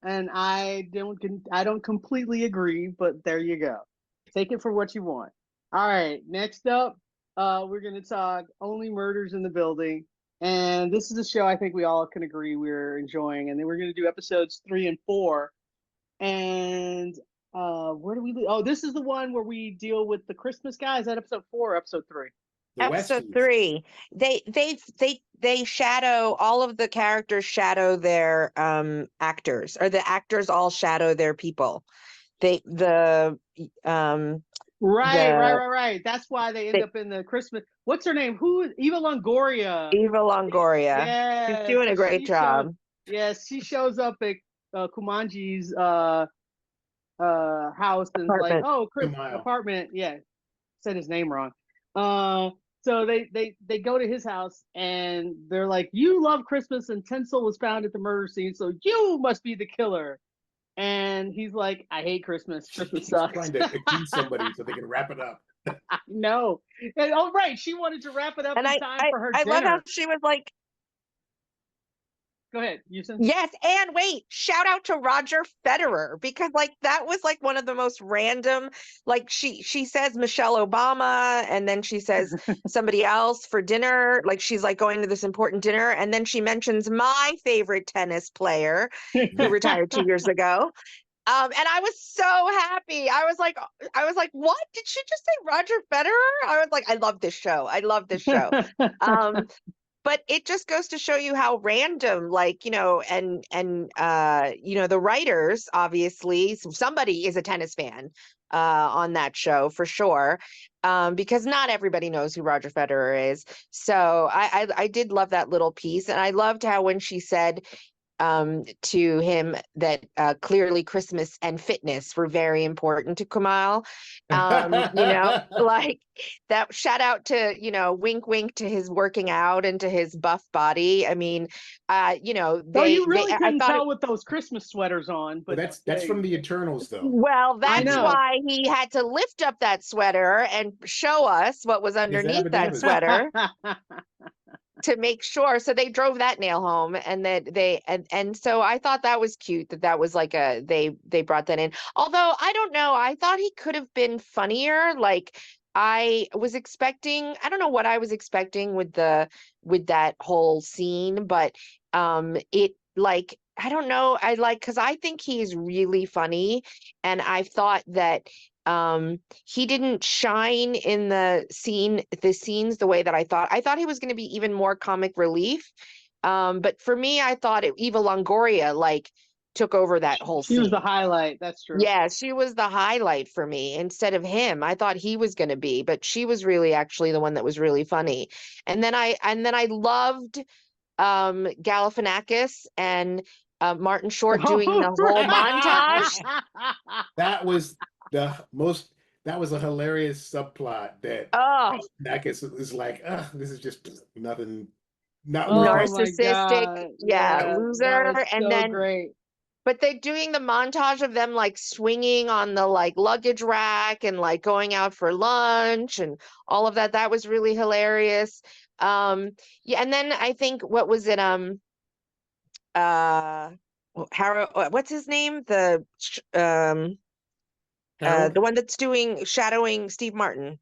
and I don't completely agree, but there you go. Take it for what you want. All right, next up, we're going to talk Only Murders in the Building. And this is a show I think we all can agree we're enjoying. And then we're going to do episodes 3 and 4. And where do we? Oh, this is the one where we deal with the Christmas guy. Is that episode 4 or episode 3? Episode 3. They shadow, all of the characters shadow their actors, or the actors all shadow their people. Right. That's why they end up in the Christmas. What's her name? Eva Longoria. Yeah, she's doing a great job. Yes, she shows up at Kumanji's house and is like, oh, apartment. Yeah, said his name wrong. So they go to his house and they're like, you love Christmas and tinsel was found at the murder scene, so you must be the killer. And he's like, I hate Christmas. Christmas sucks. Trying to accuse somebody so they can wrap it up. No. And, right. She wanted to wrap it up in time for her dinner. I love how she was like, go ahead, Houston. Yes, and wait, shout out to Roger Federer, because like that was like one of the most random, like she says Michelle Obama, and then she says somebody else for dinner, like she's like going to this important dinner, and then she mentions my favorite tennis player who retired 2 years ago. And I was so happy. I was like, what? Did she just say Roger Federer? I was like, I love this show. But it just goes to show you how random, like, and the writers, obviously, somebody is a tennis fan on that show for sure, because not everybody knows who Roger Federer is. So I did love that little piece. And I loved how when she said to him that clearly Christmas and fitness were very important to Kumail. Like that, shout out to, wink, wink to his working out and to his buff body. I mean, you really couldn't tell with those Christmas sweaters on, but that's from the Eternals though. Well, that's why he had to lift up that sweater and show us what was underneath that sweater. To make sure, so they drove that nail home, and that and so I thought that was cute that was like they brought that in. Although I don't know, I thought he could have been funnier. Like I was expecting, I don't know what I was expecting with that whole scene, but it like I don't know, because I think he's really funny, and I thought that he didn't shine in the scenes the way that I thought he was going to be even more comic relief, but for me I thought Eva Longoria like took over that whole scene. She was the highlight. That's true. Yeah, she was the highlight for me instead of him. I thought he was going to be, but she was really actually the one that was really funny. And then I loved Galifianakis and Martin Short doing the whole montage. That was a hilarious subplot that Nakis is like, this is just nothing, not narcissistic, loser, and then great. But they're doing the montage of them like swinging on the like luggage rack and like going out for lunch and all of that. That was really hilarious. And then I think what was it? What's his name? The one that's shadowing Steve Martin.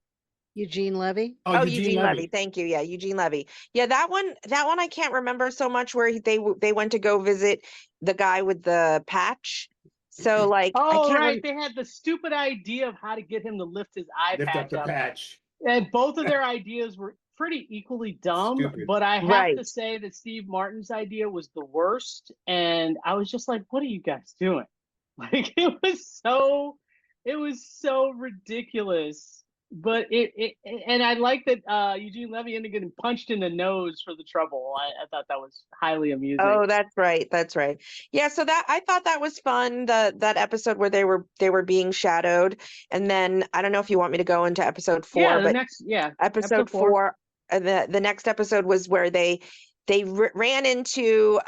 Eugene Levy. Oh, Eugene Levy. Thank you. Yeah, Eugene Levy. Yeah, that one I can't remember so much, where they went to go visit the guy with the patch. So like, they had the stupid idea of how to get him to lift his eye patch up. Patch. And both of their ideas were pretty equally dumb. Stupid. But I have to say that Steve Martin's idea was the worst, and I was just like, "What are you guys doing?" Like it was so ridiculous. But and I like that Eugene Levy ended up getting punched in the nose for the trouble. I thought that was highly amusing. Oh, that's right. Yeah, so that I thought that was fun. That episode where they were being shadowed, and then I don't know if you want me to go into episode 4. Yeah, episode 4. The next episode was where they ran into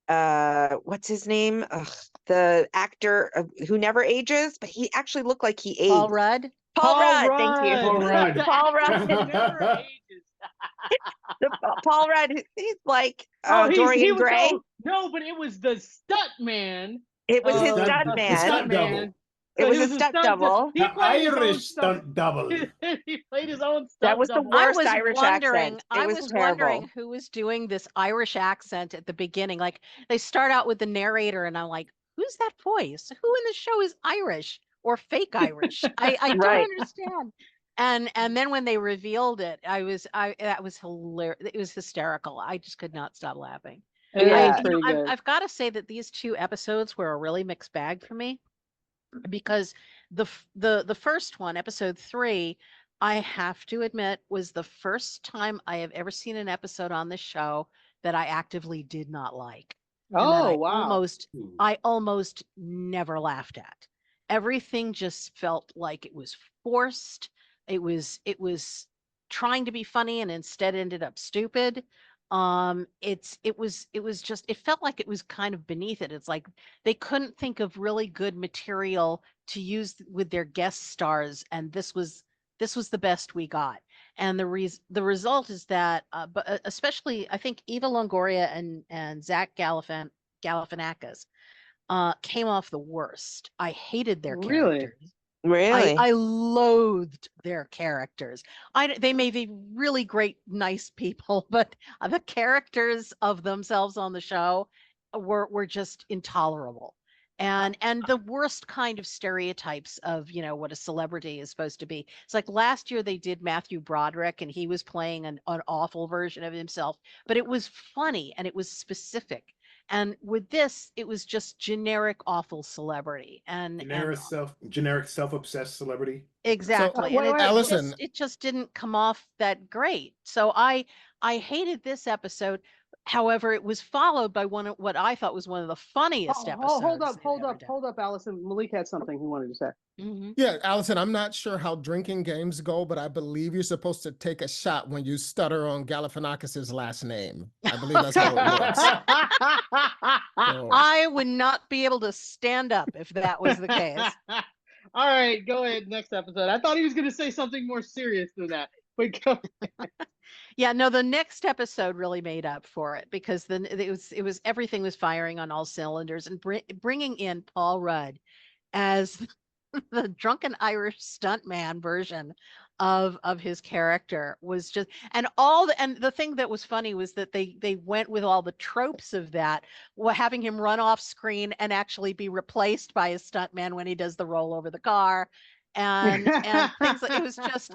what's his name? Ugh, the actor who never ages, but he actually looked like he aged. Paul Rudd. Paul Rudd, thank you. Paul Rudd. Paul Rudd. Never ages. Paul Rudd, he's like He Dorian was Gray. no, but it was the stunt man. It was his stunt- stunt the man. stunt double. It was a stunt double. He The played his own Irish stunt double. He played his own stunt That was the double. worst Irish accent. It I was was terrible. wondering who was doing this Irish accent at the beginning. Like they start out with the narrator, and I'm like, who's that voice? Who in the show is Irish or fake Irish? I don't Right. understand. And then when they revealed it, that was hilarious. It was hysterical. I just could not stop laughing. Yeah, pretty good. I've got to say that these 2 episodes were a really mixed bag for me, because the first one, episode 3, I have to admit, was the first time I have ever seen an episode on this show that I actively did not like. And that Oh, wow. I almost never laughed at. Everything just felt like it was forced. It was trying to be funny and instead ended up stupid. It was just, it felt like it was kind of beneath it. It's like they couldn't think of really good material to use with their guest stars, and this was the best we got. And the result is that but especially I think Eva Longoria and Zach Galifianakis came off the worst. I hated their Really? characters. Really? I loathed their characters. They may be really great, nice people, but the characters of themselves on the show were just intolerable. And the worst kind of stereotypes of, what a celebrity is supposed to be. It's like last year they did Matthew Broderick, and he was playing an awful version of himself, but it was funny and it was specific. And with this, it was just generic awful celebrity and generic self-obsessed celebrity. exactly. wait, And wait, Allison. it just didn't come off that great. So I hated this episode. However, it was followed by what I thought was one of the funniest episodes. Hold up, Allison. Malik had something he wanted to say. Mm-hmm. Yeah, Allison, I'm not sure how drinking games go, but I believe you're supposed to take a shot when you stutter on Galifianakis's last name. I believe that's how it works. So, I would not be able to stand up if that was the case. All right, go ahead. Next episode. I thought he was going to say something more serious than that. But go Yeah, no, the next episode really made up for it, because then it was everything was firing on all cylinders, and bringing in Paul Rudd as the drunken Irish stuntman version of his character was just, and the thing that was funny was that they went with all the tropes of that, having him run off screen and actually be replaced by a stuntman when he does the roll over the car, and things like,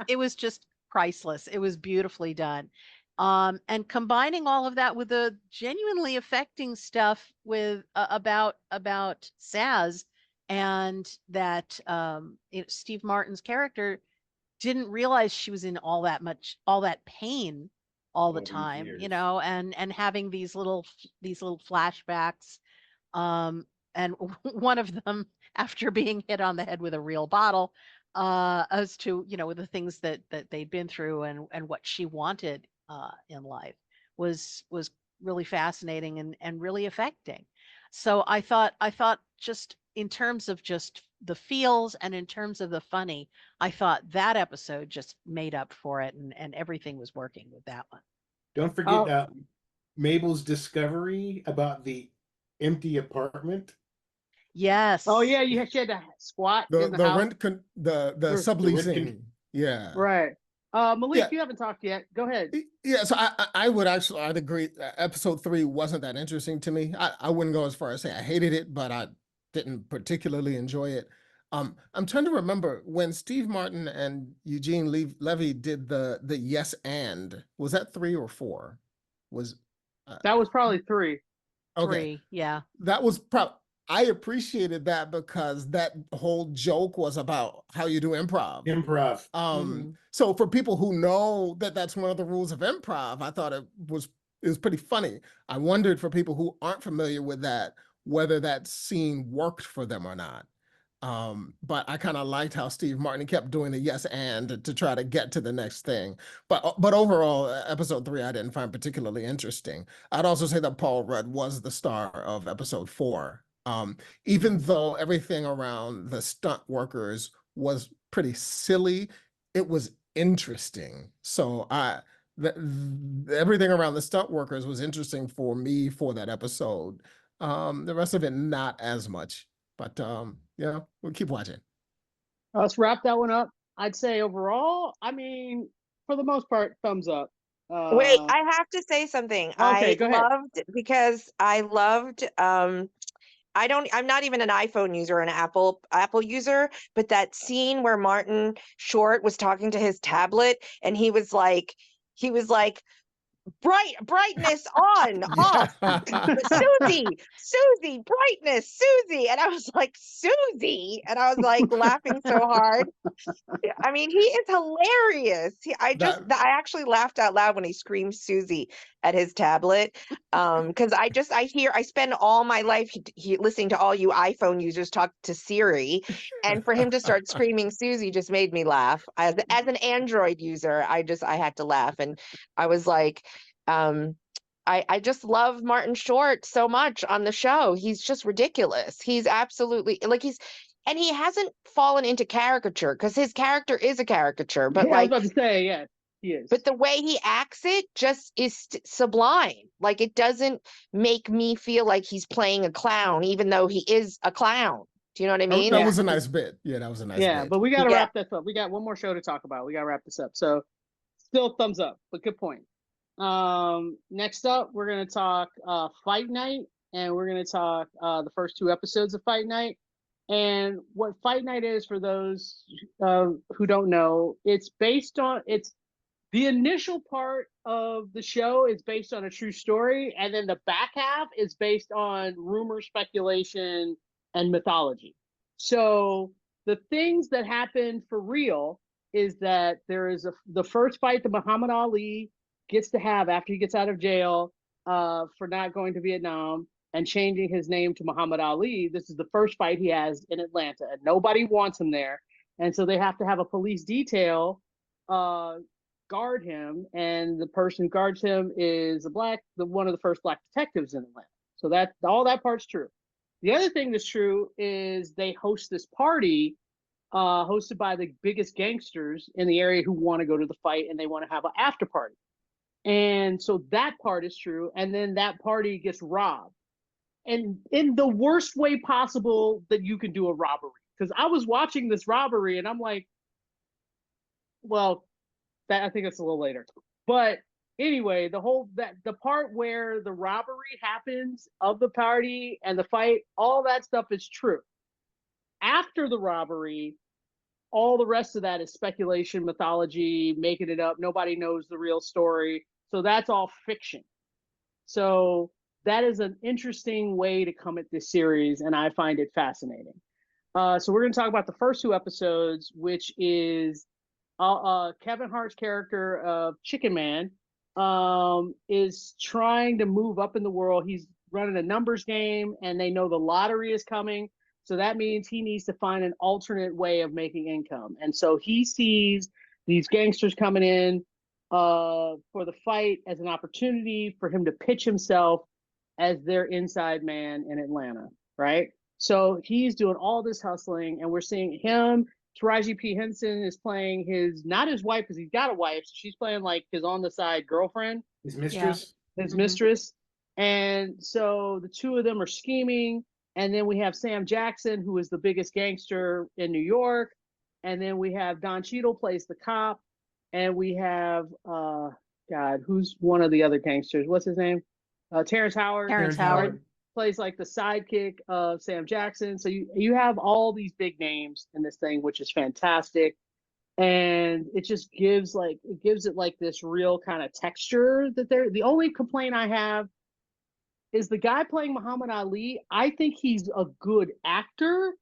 it was just priceless. It was beautifully done. And combining all of that with the genuinely affecting stuff with about Saz, and that Steve Martin's character didn't realize she was in all that pain all the time, and having these little flashbacks, and one of them after being hit on the head with a real bottle, as to with the things that they'd been through and what she wanted in life was really fascinating and really affecting. So I thought just in terms of just the feels and in terms of the funny, I thought that episode just made up for it, and everything was working with that one. Don't forget Mabel's discovery about the empty apartment. Yes. Oh yeah, she had to squat in the house. the subleasing. Yeah. Right. Malik, Yeah. you haven't talked yet. Go ahead. Yeah, so I'd agree. Episode 3 wasn't that interesting to me. I wouldn't go as far as say I hated it, but I didn't particularly enjoy it. I'm trying to remember when Steve Martin and Eugene Levy did the Yes And. Was that 3 or 4? That was probably 3. Okay. 3, yeah. That was I appreciated that because that whole joke was about how you do improv. So for people who know that that's one of the rules of improv, I thought it was pretty funny. I wondered for people who aren't familiar with that, whether that scene worked for them or not. But I kind of liked how Steve Martin kept doing the yes and to try to get to the next thing. But overall, episode 3 I didn't find particularly interesting. I'd also say that Paul Rudd was the star of episode 4. Even though everything around the stunt workers was pretty silly, it was interesting. So everything around the stunt workers was interesting for me for that episode. The rest of it not as much. But yeah, we'll keep watching. Let's wrap that one up. I'd say overall, I mean, for the most part, thumbs up. Wait, I have to say something. Okay, go ahead. I'm not even an iPhone user or an Apple user, but that scene where Martin Short was talking to his tablet and he was like brightness on, off. Susie, brightness, Susie. And I was like, Susie. And I was like laughing so hard. I mean, he is hilarious. I actually laughed out loud when he screamed Susie at his tablet. Because I spend all my life listening to all you iPhone users talk to Siri. And for him to start screaming Susie just made me laugh. As an Android user, I had to laugh. And I was like, I just love Martin Short so much on the show. He's just ridiculous. He's absolutely and he hasn't fallen into caricature because his character is a caricature. But I was about to say, yeah, he is. But the way he acts it just is sublime. Like, it doesn't make me feel like he's playing a clown, even though he is a clown. Do you know what I mean? That was a nice bit. Yeah, that was a nice bit. Yeah, but we got to wrap this up. We got one more show to talk about. We got to wrap this up. So still thumbs up, but good point. Next up, we're going to talk Fight Night, and we're going to talk the first 2 episodes of Fight Night. And what Fight Night is, for those who don't know, it's the initial part of the show is based on a true story, and then the back half is based on rumor, speculation, and mythology. So the things that happen for real is that there is the first fight that Muhammad Ali gets to have after he gets out of jail for not going to Vietnam and changing his name to Muhammad Ali. This is the first fight he has in Atlanta, and nobody wants him there. And so they have to have a police detail guard him, and the person who guards him is one of the first black detectives in Atlanta. So that all that part's true. The other thing that's true is they host this party hosted by the biggest gangsters in the area who want to go to the fight, and they want to have an after party. And so that part is true. And then that party gets robbed. And in the worst way possible that you can do a robbery. Because I was watching this robbery and I'm like, well, I think it's a little later. But anyway, the part where the robbery happens of the party and the fight, all that stuff is true. After the robbery, all the rest of that is speculation, mythology, making it up. Nobody knows the real story. So that's all fiction. So that is an interesting way to come at this series, and I find it fascinating. So we're going to talk about the first 2 episodes, which is Kevin Hart's character of Chicken Man is trying to move up in the world. He's running a numbers game, and they know the lottery is coming. So that means he needs to find an alternate way of making income. And so he sees these gangsters coming in for the fight as an opportunity for him to pitch himself as their inside man in Atlanta, right? So he's doing all this hustling, and we're seeing him. Taraji P. Henson is playing not his wife, because he's got a wife. So she's playing like his on the side girlfriend. His mistress. Yeah. His mistress. And so the 2 of them are scheming. And then we have Sam Jackson, who is the biggest gangster in New York. And then we have Don Cheadle plays the cop. And we have, who's one of the other gangsters? What's his name? Terrence Howard. Terrence Howard plays like the sidekick of Sam Jackson. So you have all these big names in this thing, which is fantastic. And it just gives it like this real kind of texture the only complaint I have is the guy playing Muhammad Ali. I think he's a good actor,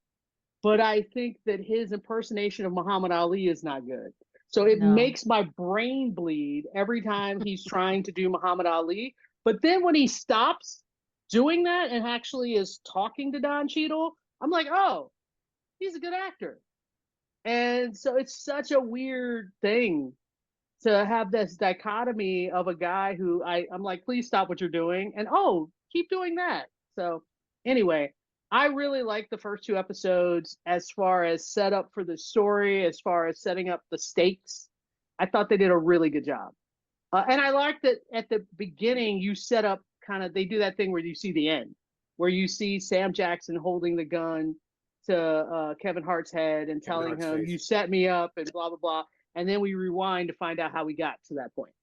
but I think that his impersonation of Muhammad Ali is not good. So it makes my brain bleed every time he's trying to do Muhammad Ali. But then when he stops doing that and actually is talking to Don Cheadle, I'm like, oh, he's a good actor. And so it's such a weird thing to have this dichotomy of a guy who I'm like, please stop what you're doing. And oh, keep doing that. So anyway, I really like the first 2 episodes as far as setup for the story, as far as setting up the stakes. I thought they did a really good job. And I like that at the beginning, you set up kind of, they do that thing where you see the end, where you see Sam Jackson holding the gun to Kevin Hart's head and telling him, you set me up and blah, blah, blah. And then we rewind to find out how we got to that point.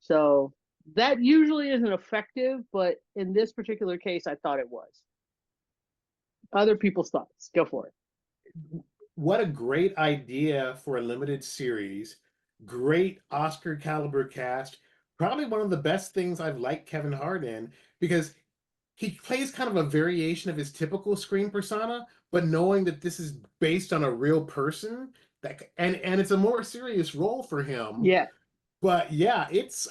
So that usually isn't effective, but in this particular case, I thought it was. Other people's thoughts. Go for it. What a great idea for a limited series. Great Oscar caliber cast. Probably one of the best things I've liked Kevin Hart in, because he plays kind of a variation of his typical screen persona, but knowing that this is based on a real person, that and it's a more serious role for him. Yeah. But yeah,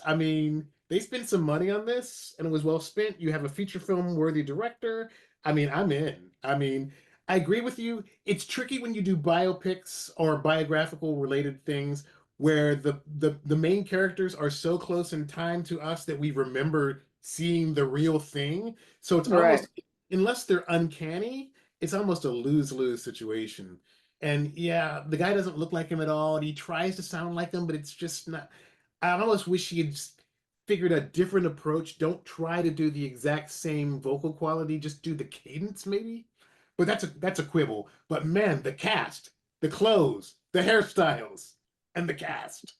I mean, they spent some money on this and it was well spent. You have a feature film worthy director. I mean, I'm in. I mean, I agree with you. It's tricky when you do biopics or biographical related things where the main characters are so close in time to us that we remember seeing the real thing. So it's almost, unless they're uncanny, it's almost a lose-lose situation. And yeah, the guy doesn't look like him at all, and he tries to sound like him, but it's just not. I almost wish he had just figured a different approach. Don't try to do the exact same vocal quality, just do the cadence maybe. But that's a quibble. But man, the cast, the clothes, the hairstyles, and the cast.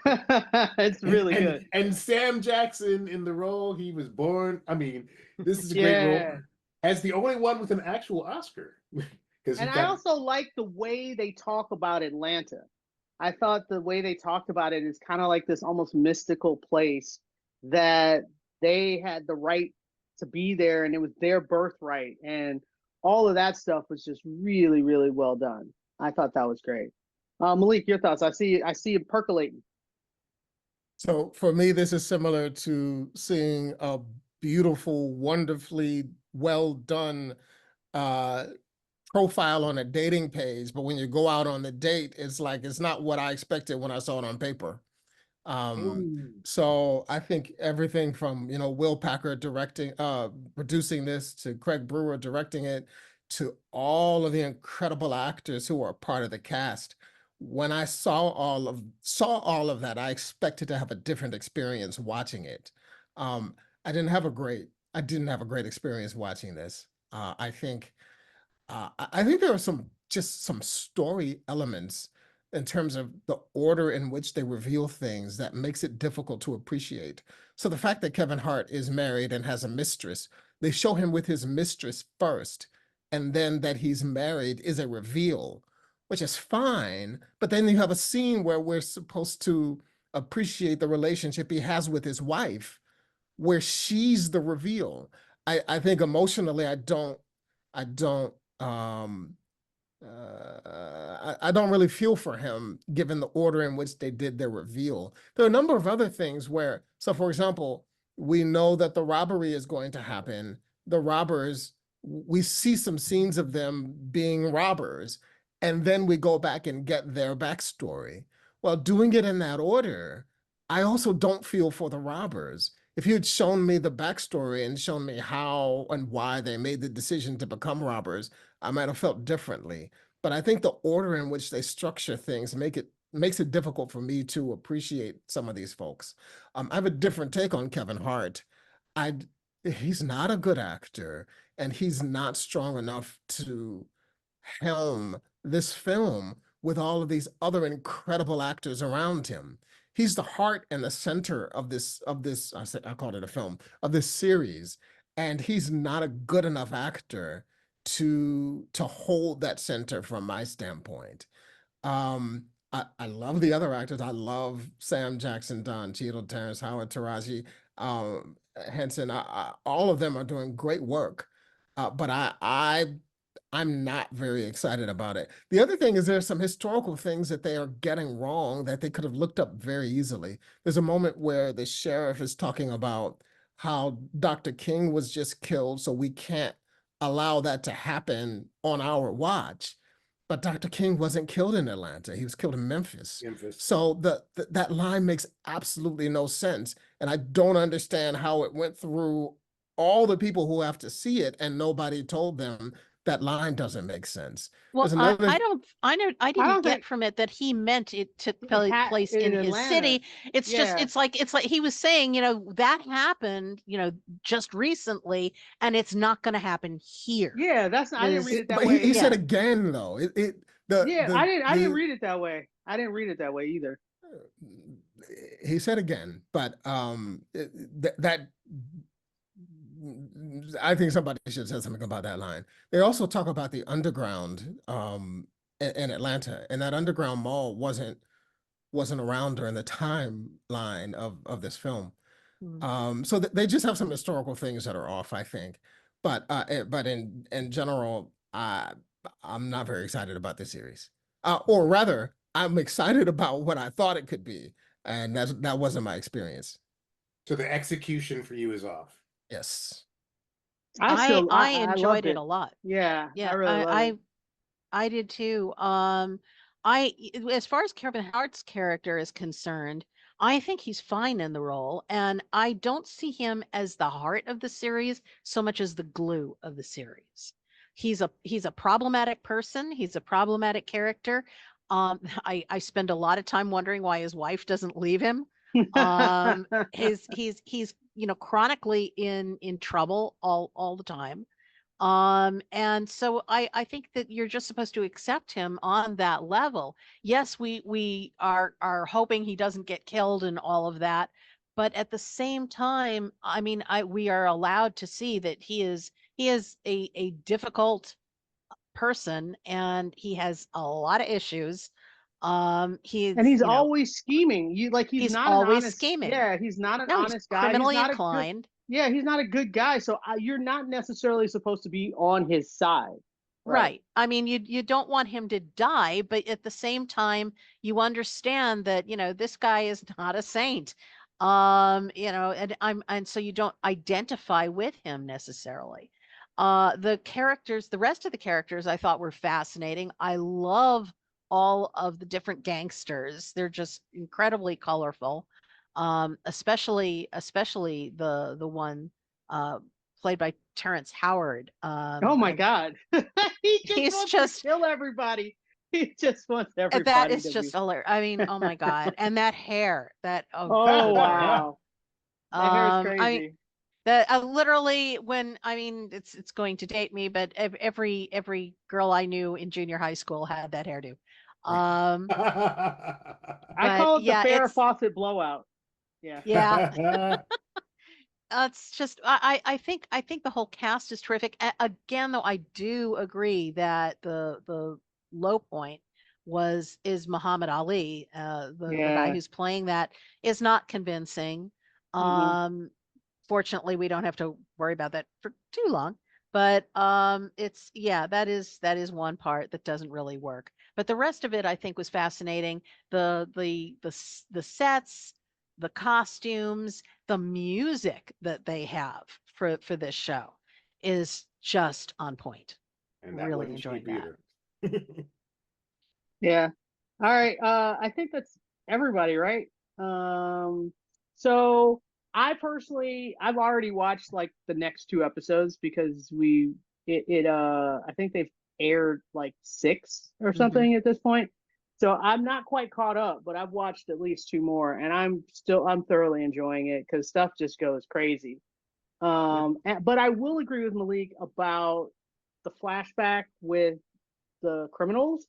It's really good. And Sam Jackson in the role he was born. I mean, this is a great role. As the only one with an actual Oscar. And I also like the way they talk about Atlanta. I thought the way they talked about it is kind of like this almost mystical place that they had the right to be there, and it was their birthright, and all of that stuff was just really, really well done. I thought that was great. Malik, your thoughts? I see it percolating. So for me, this is similar to seeing a beautiful, wonderfully well done profile on a dating page, but when you go out on the date, it's like it's not what I expected when I saw it on paper. So I think everything from Will Packer producing this, to Craig Brewer directing it, to all of the incredible actors who are part of the cast. When I saw all of that, I expected to have a different experience watching it. I didn't have a great experience watching this. I think there are some story elements in terms of the order in which they reveal things that makes it difficult to appreciate. So the fact that Kevin Hart is married and has a mistress, they show him with his mistress first, and then that he's married is a reveal, which is fine. But then you have a scene where we're supposed to appreciate the relationship he has with his wife, where she's the reveal. I think emotionally, I don't really feel for him, given the order in which they did their reveal. There are a number of other things where, so for example, we know that the robbery is going to happen. The robbers, we see some scenes of them being robbers, and then we go back and get their backstory. Well, doing it in that order, I also don't feel for the robbers. If you had shown me the backstory and shown me how and why they made the decision to become robbers, I might have felt differently. But I think the order in which they structure things makes it difficult for me to appreciate some of these folks. I have a different take on Kevin Hart. He's not a good actor, and he's not strong enough to helm this film with all of these other incredible actors around him. He's the heart and the center of this, I called it a film, of this series. And he's not a good enough actor to hold that center from my standpoint. I love the other actors. I love Sam Jackson, Don Cheadle, Terrence Howard, Taraji Henson. All of them are doing great work. But I'm not very excited about it. The other thing is there's some historical things that they are getting wrong that they could have looked up very easily. There's a moment where the sheriff is talking about how Dr. King was just killed, so we can't allow that to happen on our watch. but Dr. King wasn't killed in Atlanta. He was killed in Memphis. Memphis. So that line makes absolutely no sense. And I don't understand how it went through all the people who have to see it and nobody told them that line doesn't make sense. Well, There's another I didn't don't get think- from it that he meant it took ha- place in in his Atlanta. city. It's just, Yeah. it's like he was saying, that happened, just recently, and it's not going to happen here. Yeah, I didn't read it that but way. he said Yeah. again though. I didn't read it that way. I didn't read it that way either. He said again, but that I think somebody should say something about that line. They also talk about the underground in Atlanta, and that underground mall wasn't around during the timeline of this film. So they just have some historical things that are off, I think. But in general, I'm not very excited about this series. Or rather, I'm excited about what I thought it could be, and that wasn't my experience. So the execution for you is off. Yes. I enjoyed loved it a lot. Yeah, Yeah, I really loved it. I did too. As far as Kevin Hart's character is concerned, I think he's fine in the role, and I don't see him as the heart of the series so much as the glue of the series. He's a problematic person. He's a problematic character. I spend a lot of time wondering why his wife doesn't leave him. He's chronically in trouble all the time. And so I think that you're just supposed to accept him on that level. Yes, we are hoping he doesn't get killed and all of that, but at the same time, I mean, we are allowed to see that he is a difficult person, and he has a lot of issues. He's always scheming. He's not always an honest, scheming. Yeah, he's not an honest he's guy. criminally He's not inclined. he's not a good guy. So you're not necessarily supposed to be on his side. Right. I mean, you don't want him to die, but at the same time, you understand that, this guy is not a saint. And so you don't identify with him necessarily. The rest of the characters I thought were fascinating. I love all of the different gangsters. They're just incredibly colorful. Especially the one played by Terrence Howard. Oh my God. He's wants to kill everybody. He just wants everybody. That is just hilarious. I mean, oh my God. And that hair, oh wow. That hair is crazy. Literally it's going to date me, but every girl I knew in junior high school had that hairdo. I call it the Farrah Fawcett blowout. Yeah. Yeah. It's just I think the whole cast is terrific. Again, though, I do agree that the low point is Muhammad Ali. The guy who's playing that is not convincing. Fortunately, we don't have to worry about that for too long. But that is one part that doesn't really work. But the rest of it, I think, was fascinating. The sets, the costumes, the music that they have for this show is just on point. And that really enjoyed that. Yeah. All right. I think that's everybody, right? So I've already watched like the next 2 episodes because I think they've aired like 6 or something at this point. So I'm not quite caught up, but I've watched at least 2 more, and I'm thoroughly enjoying it because stuff just goes crazy. But I will agree with Malik about the flashback with the criminals.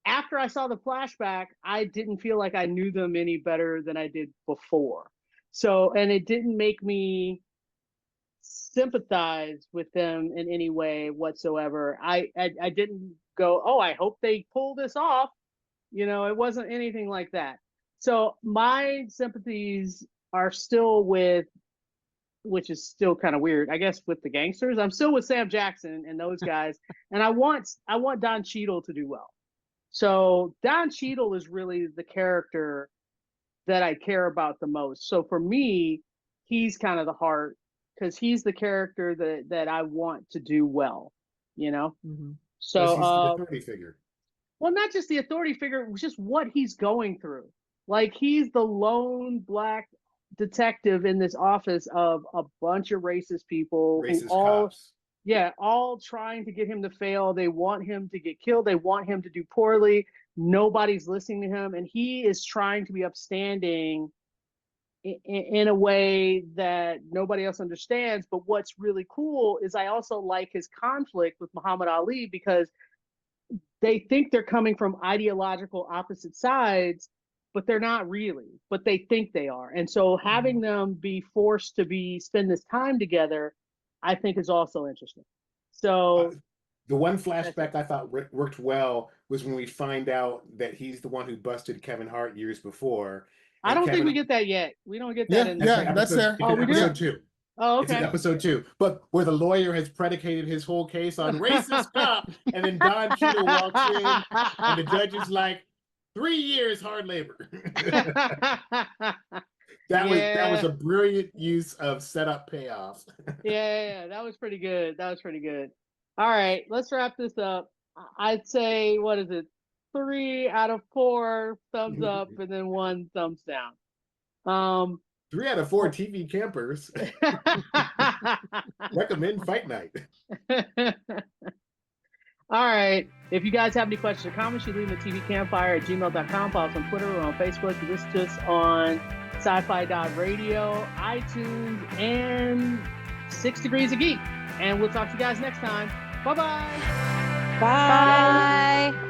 After I saw the flashback, I didn't feel like I knew them any better than I did before. So, and it didn't make me sympathize with them in any way whatsoever. I didn't go, oh, I hope they pull this off. It wasn't anything like that. So my sympathies are still which is still kind of weird, I guess, with the gangsters. I'm still with Sam Jackson and those guys. And I want Don Cheadle to do well. So Don Cheadle is really the character that I care about the most. So for me, he's kind of the heart because he's the character that I want to do well, So he's the authority figure. Well, not just the authority figure, just what he's going through. Like, he's the lone black detective in this office of a bunch of racist people Racist who all, cops. yeah, all trying to get him to fail. They want him to get killed. They want him to do poorly. Nobody's listening to him, and he is trying to be upstanding in a way that nobody else understands. But what's really cool is I also like his conflict with Muhammad Ali, because they think they're coming from ideological opposite sides, but they're not really, but they think they are. And so having them be forced to spend this time together, I think is also interesting. So the one flashback I thought worked well was when we find out that he's the one who busted Kevin Hart years before. I don't think we get that yet. We don't get that in that's there. Oh, we do? Episode 2. Oh, It's okay. in episode 2, but where the lawyer has predicated his whole case on racist cop, and then Don Cheadle walks in, and the judge is like, 3 years hard labor. That was a brilliant use of setup payoff. yeah, that was pretty good. All right, let's wrap this up. I'd say, what is it? 3 out of 4 thumbs up, and then 1 thumbs down. 3 out of 4 TV campers recommend Fight Night. All right. If you guys have any questions or comments, you leave them at tvcampfire@gmail.com. Follow us on Twitter or on Facebook. You listen to us on sci-fi.radio, iTunes, and 6 Degrees of Geek. And we'll talk to you guys next time. Bye-bye. Bye. Bye.